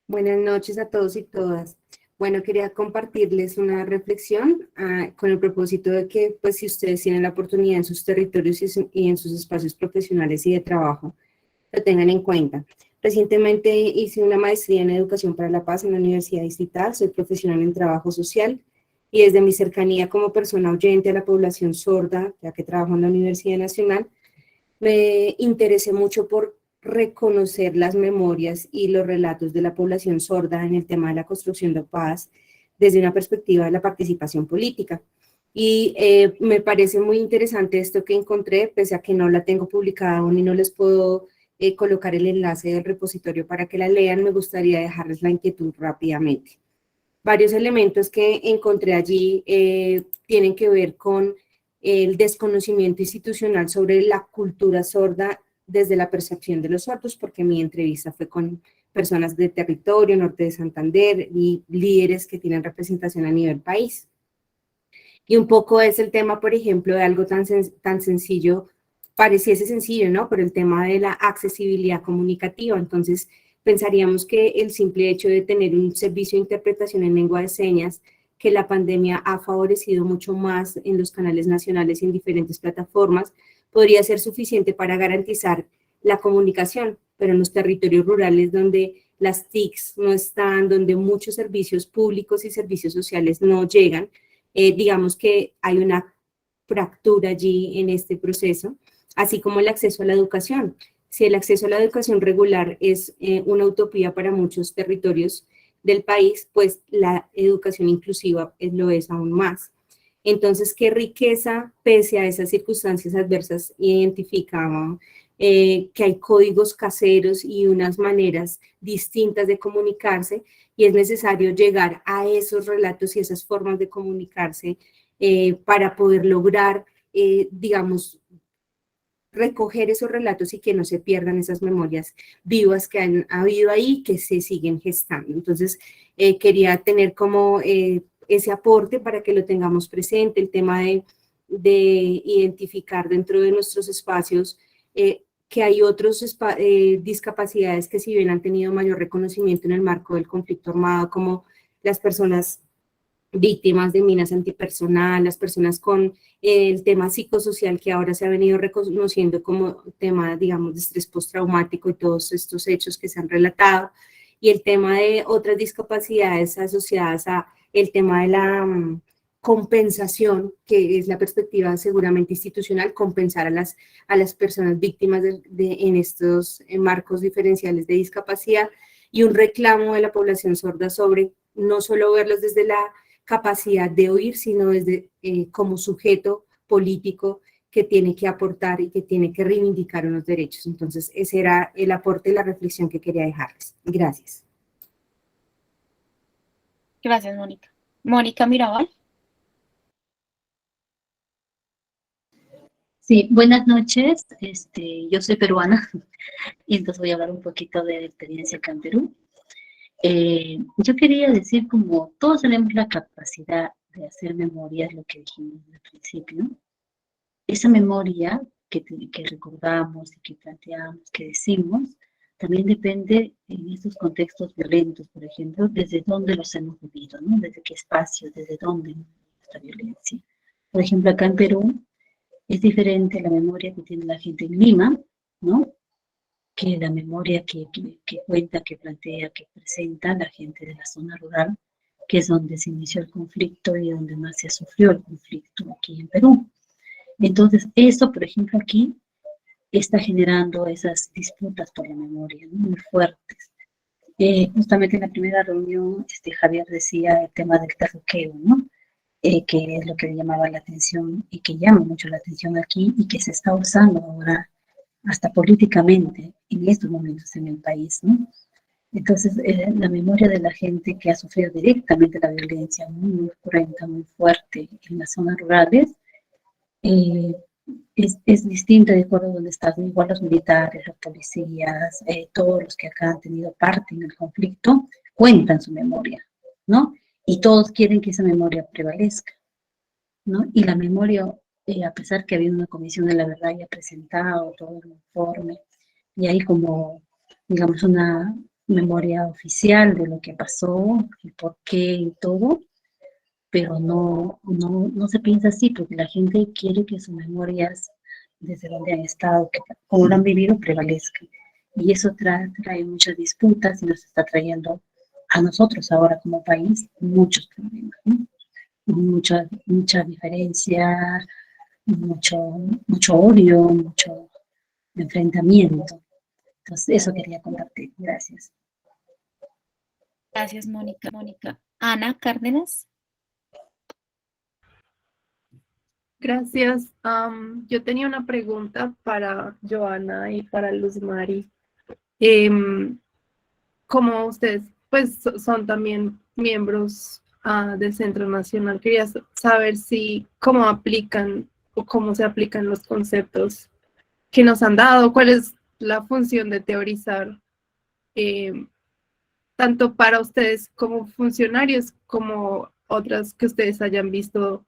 Buenas noches a todos y todas. Bueno, quería compartirles una reflexión con el propósito de que, pues, si ustedes tienen la oportunidad en sus territorios y en sus espacios profesionales y de trabajo, lo tengan en cuenta. Recientemente hice una maestría en Educación para la Paz en la Universidad Distrital, soy profesional en trabajo social y desde mi cercanía como persona oyente a la población sorda, ya que trabajo en la Universidad Nacional, me interesé mucho por reconocer las memorias y los relatos de la población sorda en el tema de la construcción de paz desde una perspectiva de la participación política. Y me parece muy interesante esto que encontré, pese a que no la tengo publicada aún y no les puedo colocar el enlace del repositorio para que la lean, me gustaría dejarles la inquietud rápidamente. Varios elementos que encontré allí tienen que ver con el desconocimiento institucional sobre la cultura sorda desde la percepción de los sordos, porque mi entrevista fue con personas de territorio, norte de Santander y líderes que tienen representación a nivel país. Y un poco es el tema, por ejemplo, de algo tan sencillo, pareciese sencillo, ¿no? Pero el tema de la accesibilidad comunicativa. Entonces, pensaríamos que el simple hecho de tener un servicio de interpretación en lengua de señas, que la pandemia ha favorecido mucho más en los canales nacionales y en diferentes plataformas, podría ser suficiente para garantizar la comunicación, pero en los territorios rurales donde las TICs no están, donde muchos servicios públicos y servicios sociales no llegan, digamos que hay una fractura allí en este proceso, así como el acceso a la educación. Si el acceso a la educación regular es una utopía para muchos territorios del país, pues la educación inclusiva lo es aún más. Entonces, ¿qué riqueza, pese a esas circunstancias adversas, identificaba que hay códigos caseros y unas maneras distintas de comunicarse, y es necesario llegar a esos relatos y esas formas de comunicarse para poder lograr, digamos, recoger esos relatos y que no se pierdan esas memorias vivas que han habido ahí, que se siguen gestando. Entonces, quería tener como ese aporte para que lo tengamos presente, el tema de identificar dentro de nuestros espacios que hay otras discapacidades que si bien han tenido mayor reconocimiento en el marco del conflicto armado, como las personas víctimas de minas antipersonal, las personas con el tema psicosocial que ahora se ha venido reconociendo como tema, digamos, de estrés postraumático y todos estos hechos que se han relatado, y el tema de otras discapacidades asociadas a el tema de la compensación, que es la perspectiva seguramente institucional, compensar a las personas víctimas en estos marcos diferenciales de discapacidad, y un reclamo de la población sorda sobre no solo verlos desde la capacidad de oír, sino desde como sujeto político que tiene que aportar y que tiene que reivindicar unos derechos. Entonces, ese era el aporte y la reflexión que quería dejarles. Gracias. Gracias, Mónica. Mónica Mirabal. Sí, buenas noches. Yo soy peruana y entonces voy a hablar un poquito de la experiencia acá en Perú. Yo quería decir, como todos tenemos la capacidad de hacer memoria, lo que dijimos al principio, esa memoria que recordamos y que planteamos, que decimos, también depende en estos contextos violentos, por ejemplo, desde dónde los hemos vivido, ¿no? Desde qué espacio, desde dónde hemos vivido esta violencia. Por ejemplo, acá en Perú es diferente la memoria que tiene la gente en Lima, ¿no? Que la memoria que cuenta, que plantea, que presenta la gente de la zona rural, que es donde se inició el conflicto y donde más se sufrió el conflicto aquí en Perú. Entonces, eso, por ejemplo, aquí está generando esas disputas por la memoria, ¿no? Muy fuertes. Justamente en la primera reunión, Javier decía el tema del terruqueo, ¿no? Que es lo que le llamaba la atención y que llama mucho la atención aquí y que se está usando ahora hasta políticamente en estos momentos en el país, ¿no? Entonces, la memoria de la gente que ha sufrido directamente la violencia muy, muy cruenta, muy fuerte en las zonas rurales, es distinta de acuerdo a donde estás, ¿no? Igual los militares, los policías, todos los que acá han tenido parte en el conflicto, cuentan su memoria, ¿no? Y todos quieren que esa memoria prevalezca, ¿no? Y la memoria, a pesar que ha habido una comisión de la verdad y ha presentado todo el informe, y hay como, digamos, una memoria oficial de lo que pasó, y por qué y todo, pero no se piensa así, porque la gente quiere que sus memorias, desde donde han estado, que, como lo han vivido, prevalezcan. Y eso trae muchas disputas y nos está trayendo a nosotros ahora como país muchos problemas, ¿no? Mucha diferencia, mucho odio, mucho enfrentamiento. Entonces, eso quería compartir. Gracias. Gracias, Mónica. Ana Cárdenas. Gracias. Yo tenía una pregunta para Joana y para Luz Mari. Como ustedes pues son también miembros del Centro Nacional, quería saber cómo aplican o cómo se aplican los conceptos que nos han dado, cuál es la función de teorizar, tanto para ustedes como funcionarios, como otras que ustedes hayan visto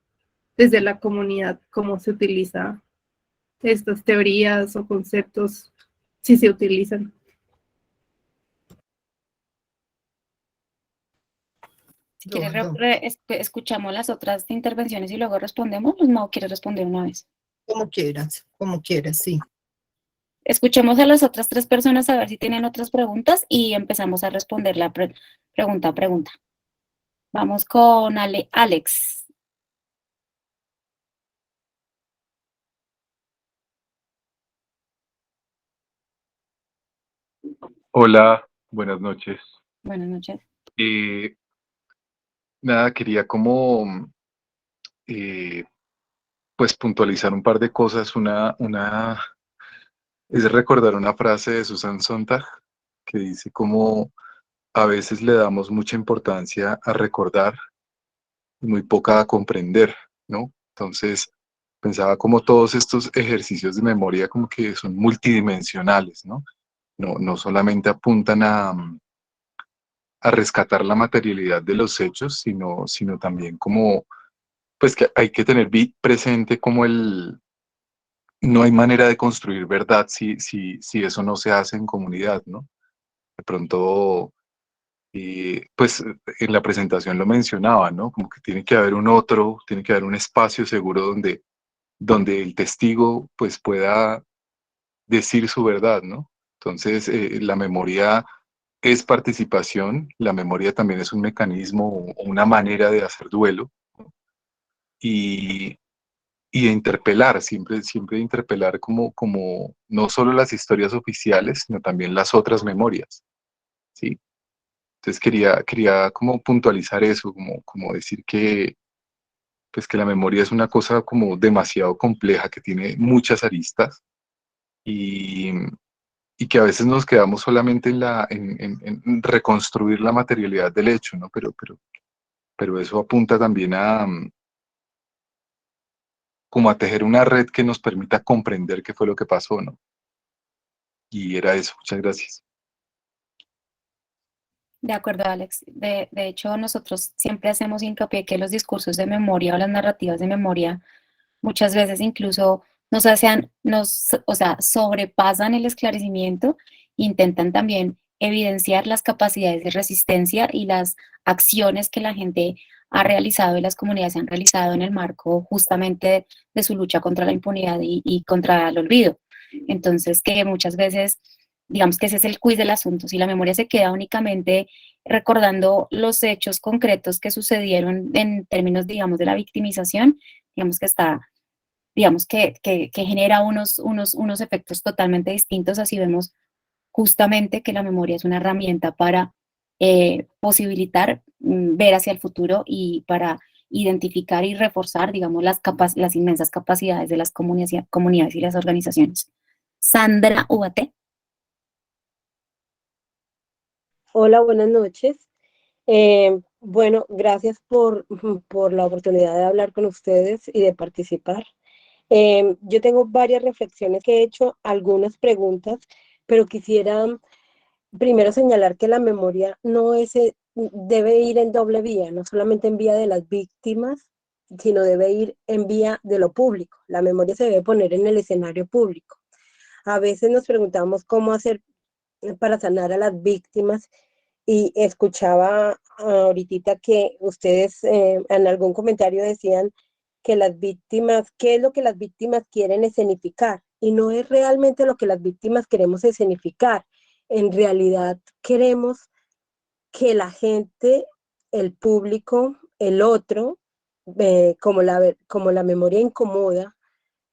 desde la comunidad, cómo se utiliza estas teorías o conceptos, si se utilizan. Si quieres, escuchamos las otras intervenciones y luego respondemos, pues no quieres responder una vez. Como quieras, sí. Escuchemos a las otras tres personas a ver si tienen otras preguntas y empezamos a responder la pregunta a pregunta. Vamos con Alex. Hola, buenas noches. Buenas noches. Nada, quería como pues puntualizar un par de cosas. Una es recordar una frase de Susan Sontag que dice como a veces le damos mucha importancia a recordar y muy poca a comprender, ¿no? Entonces, pensaba como todos estos ejercicios de memoria como que son multidimensionales, ¿no? No solamente apuntan a rescatar la materialidad de los hechos, sino también como, pues que hay que tener presente como no hay manera de construir verdad si eso no se hace en comunidad, ¿no? De pronto, pues en la presentación lo mencionaba, ¿no? Como que tiene que haber tiene que haber un espacio seguro donde el testigo pues pueda decir su verdad, ¿no? Entonces, la memoria es participación, la memoria también es un mecanismo o una manera de hacer duelo y, y de interpelar, siempre de interpelar como no solo las historias oficiales, sino también las otras memorias, ¿sí? Entonces quería como puntualizar eso, como decir pues que la memoria es una cosa como demasiado compleja, que tiene muchas aristas y, y que a veces nos quedamos solamente en reconstruir la materialidad del hecho, ¿no? Pero eso apunta también como a tejer una red que nos permita comprender qué fue lo que pasó, ¿no? Y era eso. Muchas gracias. De acuerdo, Alex. De hecho, nosotros siempre hacemos hincapié que los discursos de memoria o las narrativas de memoria muchas veces incluso o sea, sobrepasan el esclarecimiento, intentan también evidenciar las capacidades de resistencia y las acciones que la gente ha realizado y las comunidades han realizado en el marco justamente de su lucha contra la impunidad y contra el olvido. Entonces, que muchas veces, digamos que ese es el quiz del asunto, si la memoria se queda únicamente recordando los hechos concretos que sucedieron en términos, digamos, de la victimización, digamos que que genera unos efectos totalmente distintos, así vemos justamente que la memoria es una herramienta para posibilitar ver hacia el futuro y para identificar y reforzar, digamos, las inmensas capacidades de las comunidades y las organizaciones. Sandra Ubaté. Hola, buenas noches. Bueno, gracias por la oportunidad de hablar con ustedes y de participar. Yo tengo varias reflexiones que he hecho, algunas preguntas, pero quisiera primero señalar que la memoria no es, debe ir en doble vía, no solamente en vía de las víctimas, sino debe ir en vía de lo público. La memoria se debe poner en el escenario público. A veces nos preguntamos cómo hacer para sanar a las víctimas y escuchaba ahorita que ustedes en algún comentario decían que las víctimas, ¿qué es lo que las víctimas quieren escenificar? Y no es realmente lo que las víctimas queremos escenificar. En realidad queremos que la gente, el público, el otro, como la memoria incomoda,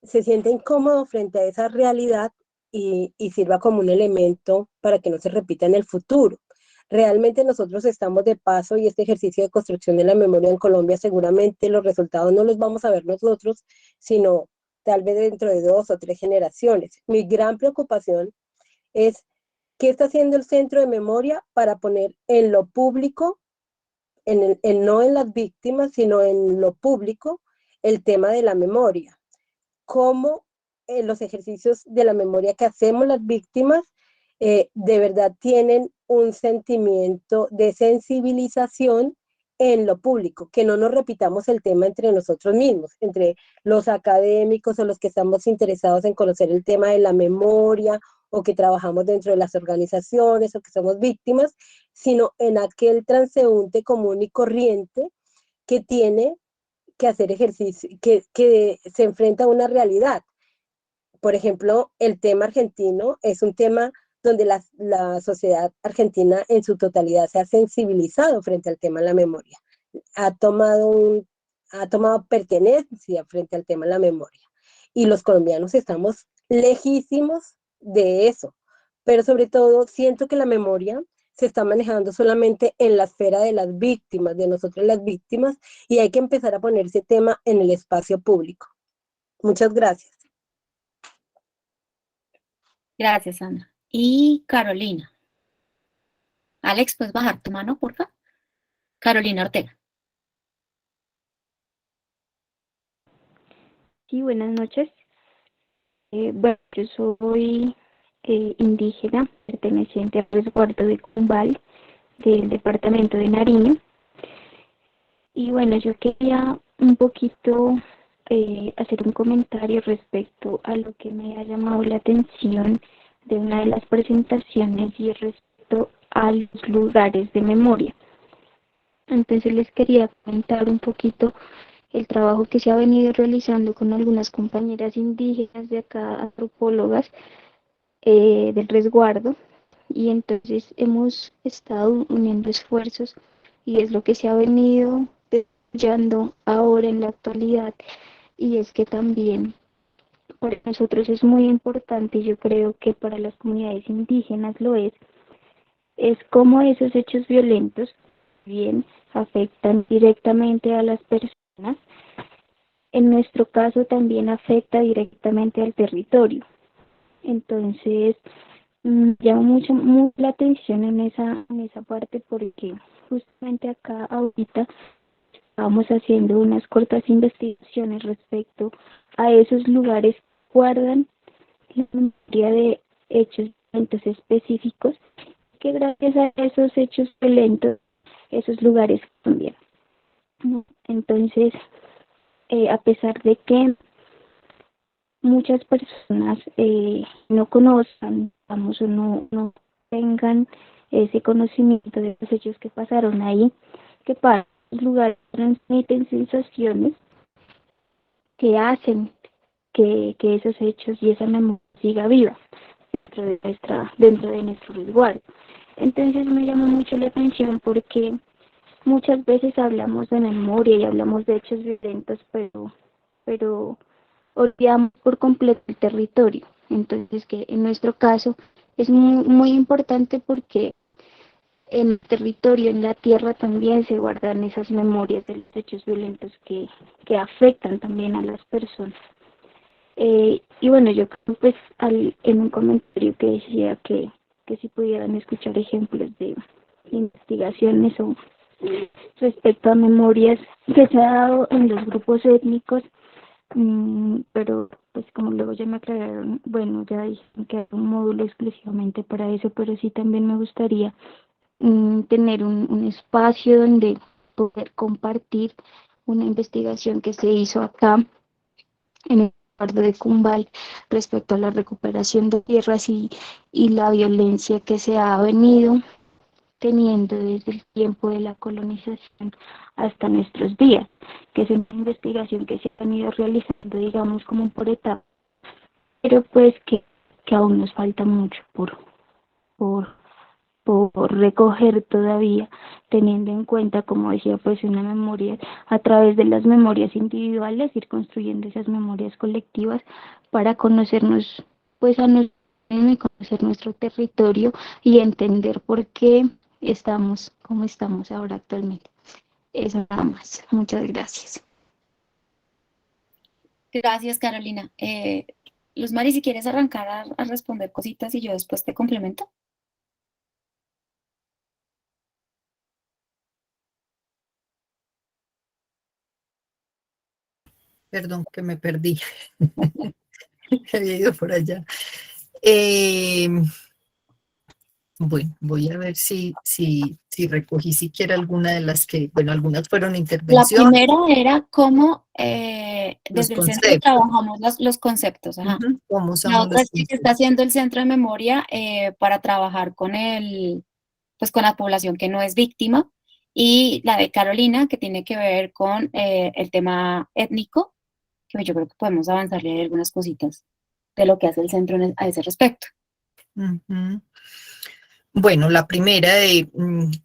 se siente incómodo frente a esa realidad y sirva como un elemento para que no se repita en el futuro. Realmente nosotros estamos de paso y este ejercicio de construcción de la memoria en Colombia, seguramente los resultados no los vamos a ver nosotros, sino tal vez dentro de 2 o 3 generaciones. Mi gran preocupación es qué está haciendo el Centro de Memoria para poner en lo público, no en las víctimas, sino en lo público, el tema de la memoria. Cómo los ejercicios de la memoria que hacemos las víctimas de verdad tienen un sentimiento de sensibilización en lo público, que no nos repitamos el tema entre nosotros mismos, entre los académicos o los que estamos interesados en conocer el tema de la memoria o que trabajamos dentro de las organizaciones o que somos víctimas, sino en aquel transeúnte común y corriente que tiene que hacer ejercicio, que se enfrenta a una realidad. Por ejemplo, el tema argentino es un tema donde la sociedad argentina en su totalidad se ha sensibilizado frente al tema de la memoria. Ha tomado pertenencia frente al tema de la memoria. Y los colombianos estamos lejísimos de eso. Pero sobre todo, siento que la memoria se está manejando solamente en la esfera de las víctimas, de nosotros las víctimas, y hay que empezar a poner ese tema en el espacio público. Muchas gracias. Gracias, Sandra. Y Carolina. Alex, ¿puedes bajar tu mano, por favor? Carolina Ortega. Sí, buenas noches. Bueno, yo soy indígena, perteneciente al resguardo de Cumbal, del departamento de Nariño. Y bueno, yo quería un poquito hacer un comentario respecto a lo que me ha llamado la atención de una de las presentaciones y respecto a los lugares de memoria. Entonces les quería comentar un poquito el trabajo que se ha venido realizando con algunas compañeras indígenas de acá, antropólogas del resguardo, y entonces hemos estado uniendo esfuerzos y es lo que se ha venido desarrollando ahora en la actualidad, y es que también para nosotros es muy importante, y yo creo que para las comunidades indígenas lo es cómo esos hechos violentos bien afectan directamente a las personas. En nuestro caso también afecta directamente al territorio. Entonces, llama mucho la atención en esa parte, porque justamente acá ahorita estamos haciendo unas cortas investigaciones respecto a esos lugares que guardan la memoria de hechos violentos específicos, que gracias a esos hechos violentos, esos lugares cambian. Entonces, a pesar de que muchas personas no conozcan, vamos, o no tengan ese conocimiento de los hechos que pasaron ahí, que para los lugares transmiten sensaciones que hacen que esos hechos y esa memoria siga viva dentro de nuestro resguardo. Entonces me llama mucho la atención porque muchas veces hablamos de memoria y hablamos de hechos violentos, pero olvidamos por completo el territorio. Entonces, que en nuestro caso es muy importante, porque en el territorio, en la tierra, también se guardan esas memorias de los hechos violentos que afectan también a las personas. Y bueno, yo creo pues en un comentario que decía que si pudieran escuchar ejemplos de investigaciones o respecto a memorias que se ha dado en los grupos étnicos, pero pues como luego ya me aclararon, bueno, ya dijeron que hay un módulo exclusivamente para eso, pero sí también me gustaría tener un espacio donde poder compartir una investigación que se hizo acá en el pardo de Cumbal respecto a la recuperación de tierras y la violencia que se ha venido teniendo desde el tiempo de la colonización hasta nuestros días, que es una investigación que se ha venido realizando, digamos, como por etapas, pero pues que aún nos falta mucho por, por recoger todavía, teniendo en cuenta, como decía, pues una memoria, a través de las memorias individuales, ir construyendo esas memorias colectivas para conocernos, pues a nosotros mismos, y conocer nuestro territorio y entender por qué estamos como estamos ahora actualmente. Eso nada más. Muchas gracias. Gracias, Carolina. Luz Mari, si quieres arrancar a responder cositas y yo después te complemento. Perdón, que me perdí. Que había ido por allá. Eh, bueno, voy a ver si recogí siquiera alguna de las que, bueno, algunas fueron La intervenciones, primera era cómo los desde el centro conceptos. trabajamos los conceptos. Ajá. Cómo La usamos otra los es que está conceptos. haciendo el centro de memoria para trabajar pues con la población que no es víctima. Y la de Carolina, que tiene que ver con el tema étnico, que yo creo que podemos avanzarle ahí algunas cositas de lo que hace el centro a ese respecto. Ujú. Bueno, la primera de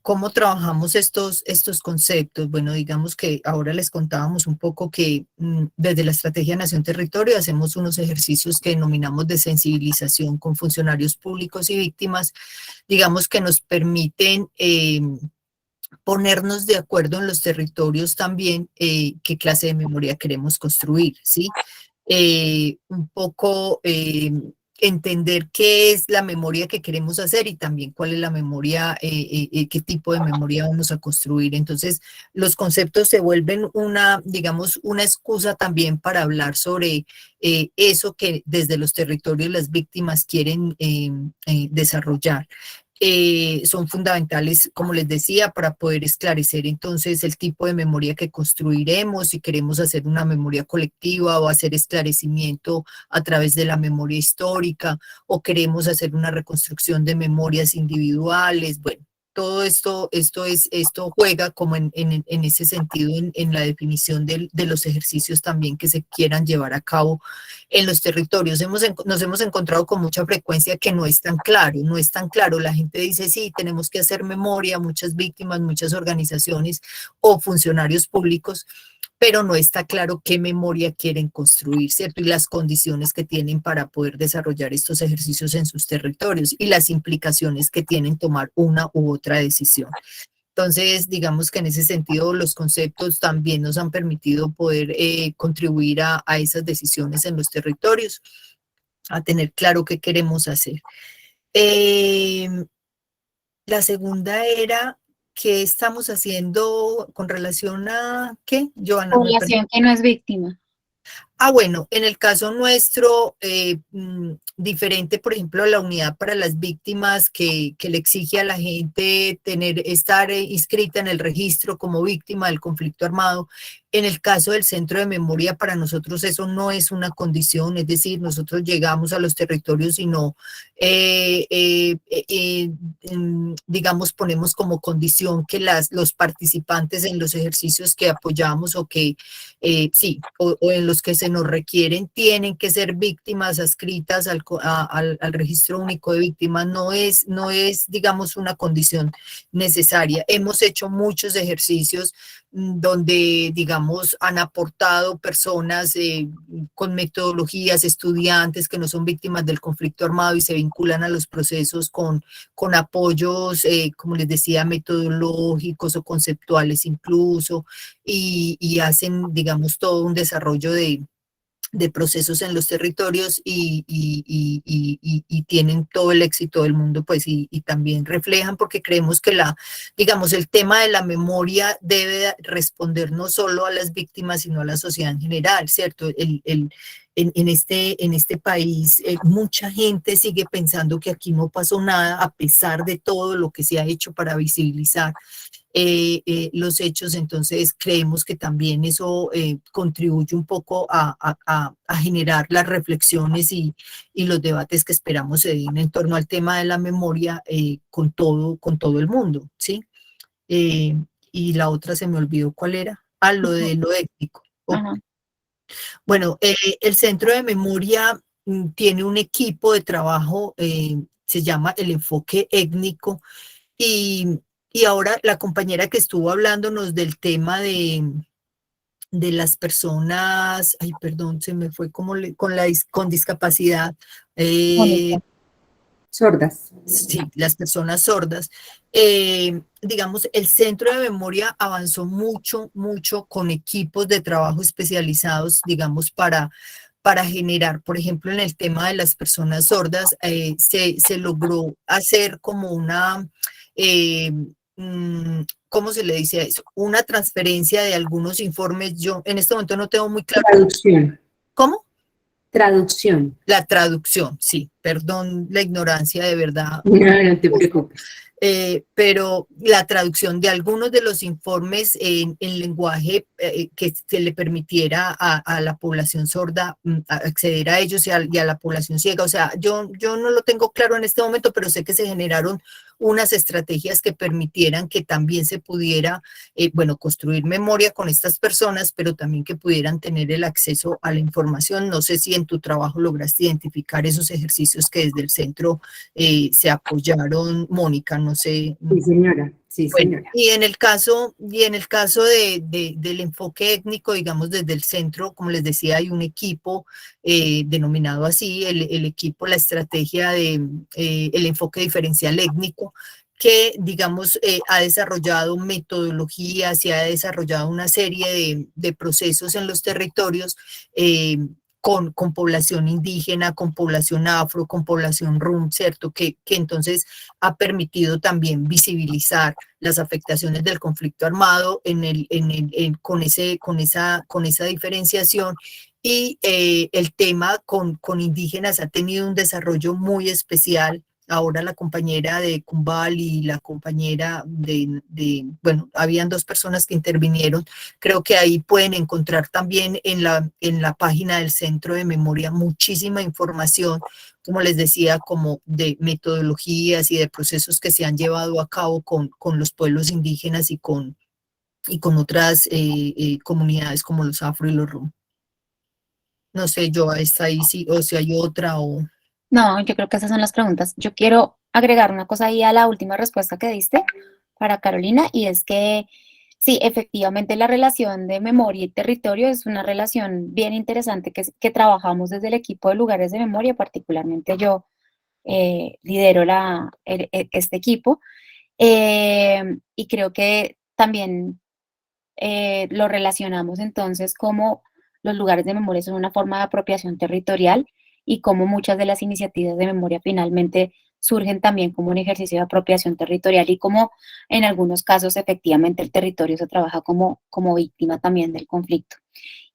cómo trabajamos estos conceptos. Bueno, digamos que ahora les contábamos un poco que desde la Estrategia Nación Territorio hacemos unos ejercicios que denominamos de sensibilización con funcionarios públicos y víctimas, digamos que nos permiten ponernos de acuerdo en los territorios también qué clase de memoria queremos construir, ¿sí? Un poco entender qué es la memoria que queremos hacer y también cuál es la memoria, qué tipo de memoria vamos a construir. Entonces, los conceptos se vuelven digamos, una excusa también para hablar sobre eso que desde los territorios las víctimas quieren desarrollar. Son fundamentales, como les decía, para poder esclarecer entonces el tipo de memoria que construiremos, si queremos hacer una memoria colectiva o hacer esclarecimiento a través de la memoria histórica, o queremos hacer una reconstrucción de memorias individuales. Bueno, todo esto juega como en ese sentido en la definición de los ejercicios también que se quieran llevar a cabo en los territorios. Nos hemos encontrado con mucha frecuencia que no es tan claro, no es tan claro. La gente dice, sí, tenemos que hacer memoria, muchas víctimas, muchas organizaciones o funcionarios públicos, pero no está claro qué memoria quieren construir, ¿cierto? Y las condiciones que tienen para poder desarrollar estos ejercicios en sus territorios y las implicaciones que tienen tomar una u otra decisión. Entonces, digamos que en ese sentido los conceptos también nos han permitido poder contribuir a esas decisiones en los territorios, a tener claro qué queremos hacer. La segunda era, ¿qué estamos haciendo con relación a qué, Joana? Población que no es víctima. Bueno, en el caso nuestro, diferente, por ejemplo, la unidad para las víctimas que le exige a la gente estar inscrita en el registro como víctima del conflicto armado. En el caso del centro de memoria, para nosotros eso no es una condición, es decir, nosotros llegamos a los territorios y no, digamos, ponemos como condición que los participantes en los ejercicios que apoyamos o que sí, o en los que se nos requieren, tienen que ser víctimas adscritas al registro único de víctimas, no es, digamos, una condición necesaria. Hemos hecho muchos ejercicios donde, digamos, han aportado personas con metodologías, estudiantes que no son víctimas del conflicto armado y se vinculan a los procesos con apoyos, como les decía, metodológicos o conceptuales incluso, y hacen, digamos, todo un desarrollo de procesos en los territorios y tienen todo el éxito del mundo, pues, y también reflejan, porque creemos que digamos, el tema de la memoria debe responder no solo a las víctimas, sino a la sociedad en general, ¿cierto? En este país, mucha gente sigue pensando que aquí no pasó nada, a pesar de todo lo que se ha hecho para visibilizar los hechos. Entonces creemos que también eso contribuye un poco a generar las reflexiones y los debates que esperamos se den en torno al tema de la memoria con todo el mundo, ¿sí? Y la otra se me olvidó cuál era. Lo de lo étnico. Ajá. Bueno, el Centro de Memoria tiene un equipo de trabajo, se llama el enfoque étnico, y ahora la compañera que estuvo hablándonos del tema de las personas, ay, perdón, se me fue con discapacidad. Sordas. Sí, las personas sordas. Digamos, el Centro de Memoria avanzó mucho con equipos de trabajo especializados, digamos, para generar, por ejemplo, en el tema de las personas sordas, se logró hacer como ¿cómo se le dice a eso? Una transferencia de algunos informes. Yo en este momento no tengo muy claro. Traducción. ¿Cómo? Traducción. La traducción, sí, perdón la ignorancia, de verdad. No te preocupes. Pero la traducción de algunos de los informes en lenguaje que le permitiera a la población sorda acceder a ellos y a la población ciega. O sea, yo no lo tengo claro en este momento, pero sé que se generaron unas estrategias que permitieran que también se pudiera, bueno, construir memoria con estas personas, pero también que pudieran tener el acceso a la información. No sé si en tu trabajo lograste identificar esos ejercicios que desde el centro se apoyaron, Mónica, no sé. Sí, señora. Sí, bueno, señora. y en el caso del enfoque étnico, digamos, desde el centro, como les decía, hay un equipo denominado así, el equipo, la estrategia el enfoque diferencial étnico, que, digamos, ha desarrollado metodologías y ha desarrollado una serie de procesos en los territorios con población indígena, con población afro, con población rum, ¿cierto? Que entonces ha permitido también visibilizar las afectaciones del conflicto armado con esa diferenciación. Y el tema con indígenas ha tenido un desarrollo muy especial. Ahora la compañera de Cumbal y la compañera bueno, habían dos personas que intervinieron. Creo que ahí pueden encontrar también en la página del Centro de Memoria muchísima información, como les decía, como de metodologías y de procesos que se han llevado a cabo con los pueblos indígenas y con otras comunidades como los afro y los rum. No sé, yo está ahí sí, o si hay otra o... No, yo creo que esas son las preguntas. Yo quiero agregar una cosa ahí a la última respuesta que diste para Carolina, y es que sí, efectivamente la relación de memoria y territorio es una relación bien interesante que trabajamos desde el equipo de lugares de memoria, particularmente yo lidero este equipo, y creo que también lo relacionamos entonces como los lugares de memoria son una forma de apropiación territorial y como muchas de las iniciativas de memoria finalmente surgen también como un ejercicio de apropiación territorial y como en algunos casos efectivamente el territorio se trabaja como víctima también del conflicto.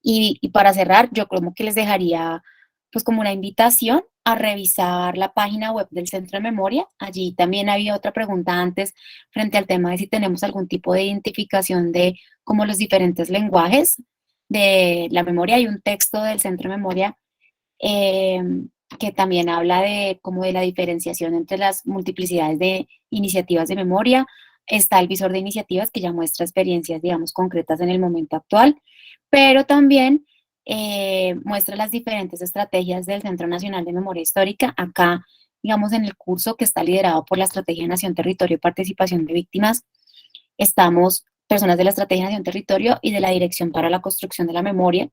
Y para cerrar, yo como que les dejaría pues como una invitación a revisar la página web del Centro de Memoria. Allí también había otra pregunta antes frente al tema de si tenemos algún tipo de identificación de como los diferentes lenguajes de la memoria. Hay un texto del Centro de Memoria eh, que también habla de como de la diferenciación entre las multiplicidades de iniciativas de memoria. Está el visor de iniciativas que ya muestra experiencias, digamos, concretas en el momento actual, pero también muestra las diferentes estrategias del Centro Nacional de Memoria Histórica. Acá, digamos, en el curso que está liderado por la Estrategia Nación, Territorio y Participación de Víctimas, estamos personas de la Estrategia Nación, Territorio y de la Dirección para la Construcción de la Memoria.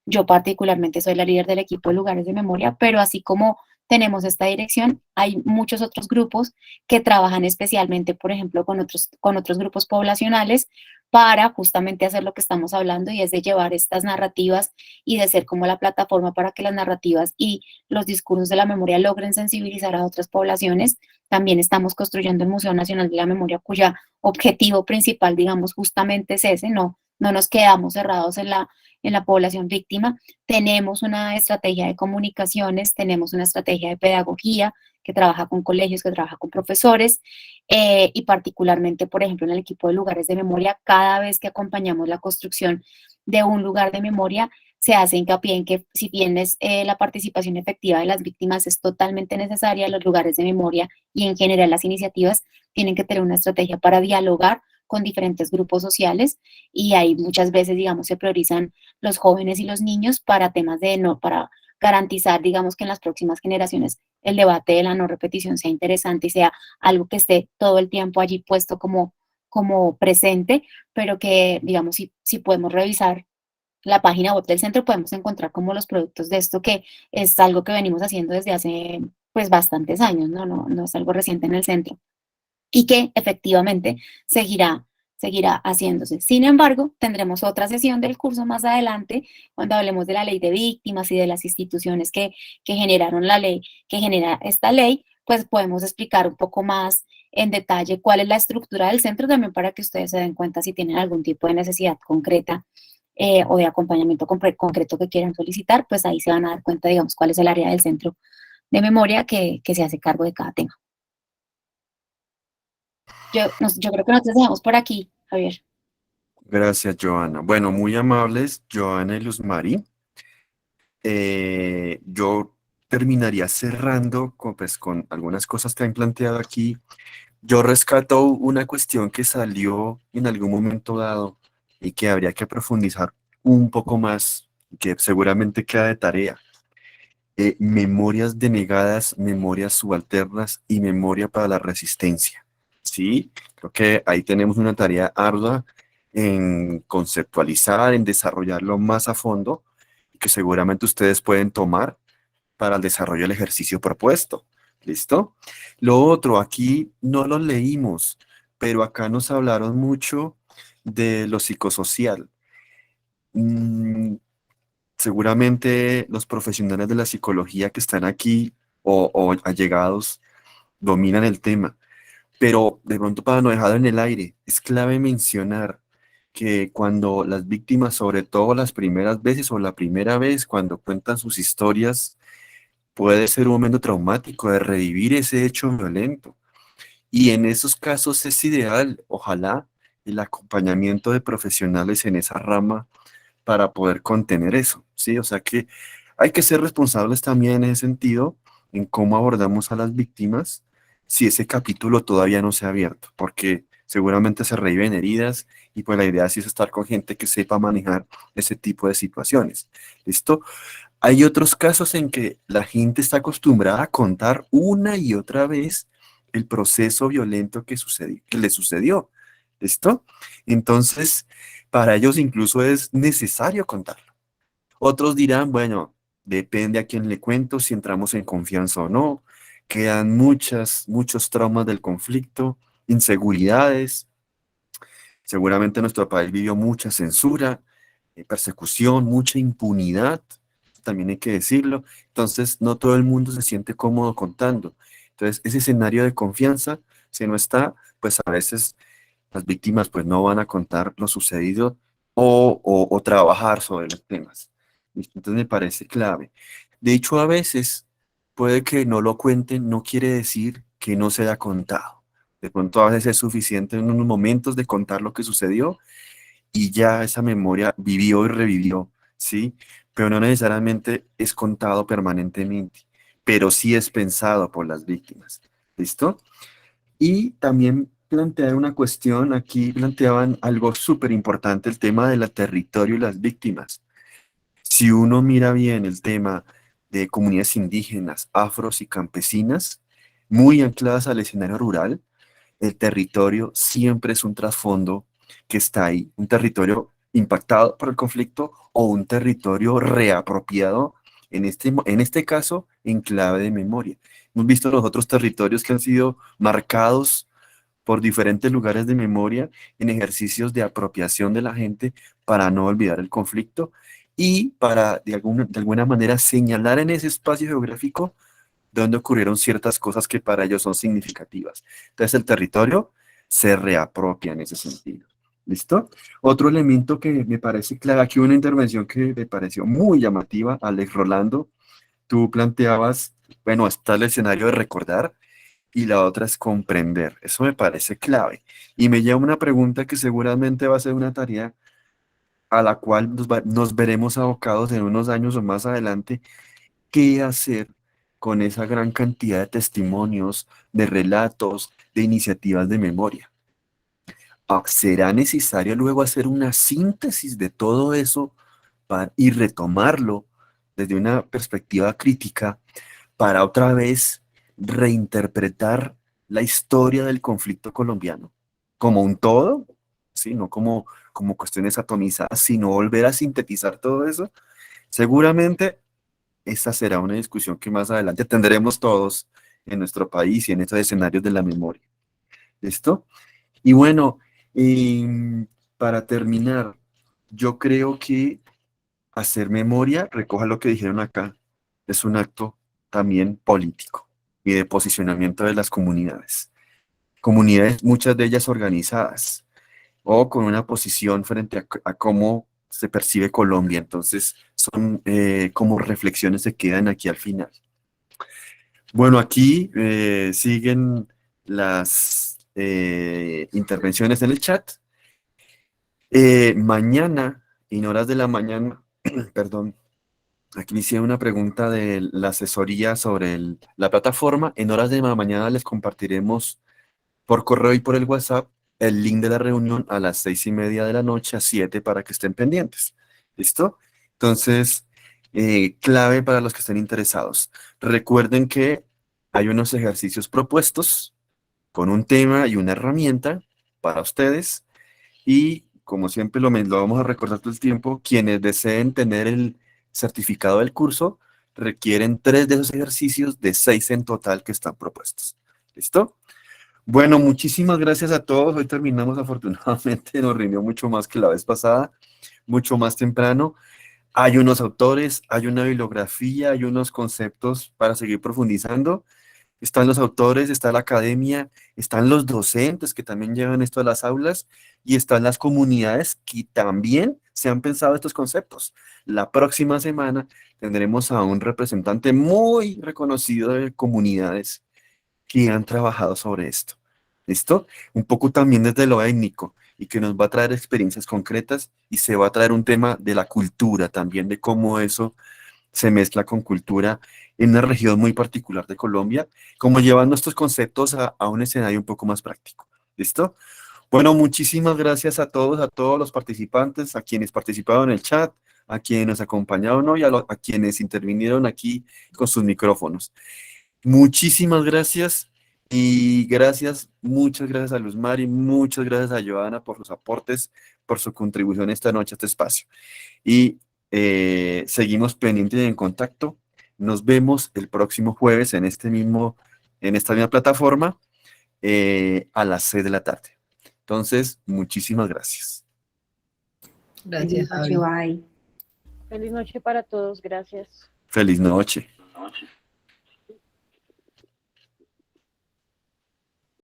Yo particularmente soy la líder del equipo de lugares de memoria, pero así como tenemos esta dirección, hay muchos otros grupos que trabajan especialmente, por ejemplo, con otros grupos poblacionales para justamente hacer lo que estamos hablando, y es de llevar estas narrativas y de ser como la plataforma para que las narrativas y los discursos de la memoria logren sensibilizar a otras poblaciones. También estamos construyendo el Museo Nacional de la Memoria, cuya objetivo principal, digamos, justamente es ese. No nos quedamos cerrados en la población víctima. Tenemos una estrategia de comunicaciones, tenemos una estrategia de pedagogía que trabaja con colegios, que trabaja con profesores, y particularmente, por ejemplo, en el equipo de lugares de memoria, cada vez que acompañamos la construcción de un lugar de memoria, se hace hincapié en que si bien la participación efectiva de las víctimas es totalmente necesaria, los lugares de memoria y en general las iniciativas tienen que tener una estrategia para dialogar con diferentes grupos sociales, y ahí muchas veces, digamos, se priorizan los jóvenes y los niños para temas para garantizar, digamos, que en las próximas generaciones el debate de la no repetición sea interesante y sea algo que esté todo el tiempo allí puesto como presente, pero que, digamos, si podemos revisar la página web del centro, podemos encontrar como los productos de esto, que es algo que venimos haciendo desde hace pues bastantes años, no es algo reciente en el centro, y que efectivamente seguirá haciéndose. Sin embargo, tendremos otra sesión del curso más adelante, cuando hablemos de la ley de víctimas y de las instituciones que generaron la ley, que genera esta ley, pues podemos explicar un poco más en detalle cuál es la estructura del centro, también para que ustedes se den cuenta si tienen algún tipo de necesidad concreta o de acompañamiento concreto que quieran solicitar, pues ahí se van a dar cuenta, digamos, cuál es el área del centro de memoria que se hace cargo de cada tema. Yo creo que nosotros dejamos por aquí, Javier. Gracias, Joana. Bueno, muy amables, Joana y Luz Mari. Yo terminaría cerrando pues, con algunas cosas que han planteado aquí. Yo rescato una cuestión que salió en algún momento dado y que habría que profundizar un poco más, que seguramente queda de tarea. Memorias denegadas, memorias subalternas y memoria para la resistencia. ¿Sí? Creo que ahí tenemos una tarea ardua en conceptualizar, en desarrollarlo más a fondo, y que seguramente ustedes pueden tomar para el desarrollo del ejercicio propuesto. ¿Listo? Lo otro, aquí no lo leímos, pero acá nos hablaron mucho de lo psicosocial. seguramente los profesionales de la psicología que están aquí o allegados dominan el tema, pero de pronto para no dejarlo en el aire, es clave mencionar que cuando las víctimas, sobre todo las primeras veces o la primera vez, cuando cuentan sus historias, puede ser un momento traumático de revivir ese hecho violento. Y en esos casos es ideal, ojalá, el acompañamiento de profesionales en esa rama para poder contener eso, ¿sí? O sea que hay que ser responsables también en ese sentido, en cómo abordamos a las víctimas, si ese capítulo todavía no se ha abierto, porque seguramente se reviven heridas y pues la idea sí es estar con gente que sepa manejar ese tipo de situaciones, ¿listo? Hay otros casos en que la gente está acostumbrada a contar una y otra vez el proceso violento que le sucedió, ¿listo? Entonces, para ellos incluso es necesario contarlo. Otros dirán, bueno, depende a quién le cuento, si entramos en confianza o no. Quedan muchos traumas del conflicto, inseguridades. Seguramente nuestro país vivió mucha censura, persecución, mucha impunidad, también hay que decirlo. Entonces, no todo el mundo se siente cómodo contando. Entonces, ese escenario de confianza, si no está, pues a veces las víctimas pues no van a contar lo sucedido o trabajar sobre los temas. ¿Listo? Entonces me parece clave. De hecho, a veces puede que no lo cuenten, no quiere decir que no se haya contado. De pronto a veces es suficiente en unos momentos de contar lo que sucedió y ya esa memoria vivió y revivió, ¿sí? Pero no necesariamente es contado permanentemente, pero sí es pensado por las víctimas. ¿Listo? Y también plantear una cuestión, aquí planteaban algo súper importante, el tema del territorio y las víctimas. Si uno mira bien el tema de comunidades indígenas, afros y campesinas, muy ancladas al escenario rural, el territorio siempre es un trasfondo que está ahí, un territorio impactado por el conflicto o un territorio reapropiado, en este caso, en clave de memoria. Hemos visto los otros territorios que han sido marcados por diferentes lugares de memoria en ejercicios de apropiación de la gente para no olvidar el conflicto y para de alguna manera señalar en ese espacio geográfico donde ocurrieron ciertas cosas que para ellos son significativas. Entonces el territorio se reapropia en ese sentido. ¿Listo? Otro elemento que me parece clave, aquí una intervención que me pareció muy llamativa, Alex Rolando, tú planteabas, bueno, está el escenario de recordar y la otra es comprender. Eso me parece clave. Y me lleva una pregunta que seguramente va a ser una tarea a la cual nos veremos abocados en unos años o más adelante. ¿Qué hacer con esa gran cantidad de testimonios, de relatos, de iniciativas de memoria? ¿Será necesario luego hacer una síntesis de todo eso y retomarlo desde una perspectiva crítica para otra vez reinterpretar la historia del conflicto colombiano como un todo, ¿sí? No como cuestiones atomizadas, sino volver a sintetizar todo eso? Seguramente esta será una discusión que más adelante tendremos todos en nuestro país y en estos escenarios de la memoria. ¿Listo? Y bueno, para terminar, yo creo que hacer memoria, recoja lo que dijeron acá, es un acto también político y de posicionamiento de las comunidades. Comunidades, muchas de ellas organizadas o con una posición frente a cómo se percibe Colombia. Entonces, son como reflexiones que quedan aquí al final. Bueno, aquí siguen las intervenciones en el chat. Mañana, en horas de la mañana, perdón, aquí me hicieron una pregunta de la asesoría sobre la plataforma. En horas de la mañana les compartiremos por correo y por el WhatsApp el link de la reunión a las 6:30 de la noche a 7 para que estén pendientes. ¿Listo? Entonces, clave para los que estén interesados. Recuerden que hay unos ejercicios propuestos con un tema y una herramienta para ustedes y como siempre lo vamos a recordar todo el tiempo, quienes deseen tener el certificado del curso requieren 3 de esos ejercicios de 6 en total que están propuestos. ¿Listo? Bueno, muchísimas gracias a todos. Hoy terminamos, afortunadamente, nos rindió mucho más que la vez pasada, mucho más temprano. Hay unos autores, hay una bibliografía, hay unos conceptos para seguir profundizando. Están los autores, está la academia, están los docentes que también llevan esto a las aulas y están las comunidades que también se han pensado estos conceptos. La próxima semana tendremos a un representante muy reconocido de comunidades que han trabajado sobre esto. ¿Listo? Un poco también desde lo étnico y que nos va a traer experiencias concretas y se va a traer un tema de la cultura también, de cómo eso se mezcla con cultura en una región muy particular de Colombia, como llevando estos conceptos a un escenario un poco más práctico. ¿Listo? Bueno, muchísimas gracias a todos los participantes, a quienes participaron en el chat, a quienes nos acompañaron hoy, a quienes intervinieron aquí con sus micrófonos. Muchísimas gracias y gracias, muchas gracias a Luz Mari, muchas gracias a Joana por sus aportes, por su contribución esta noche a este espacio. Y seguimos pendientes y en contacto. Nos vemos el próximo jueves en esta misma plataforma a las 6 de la tarde. Entonces, muchísimas gracias. Gracias, Feliz noche, Javi. bye. Feliz noche para todos, gracias. Feliz noche.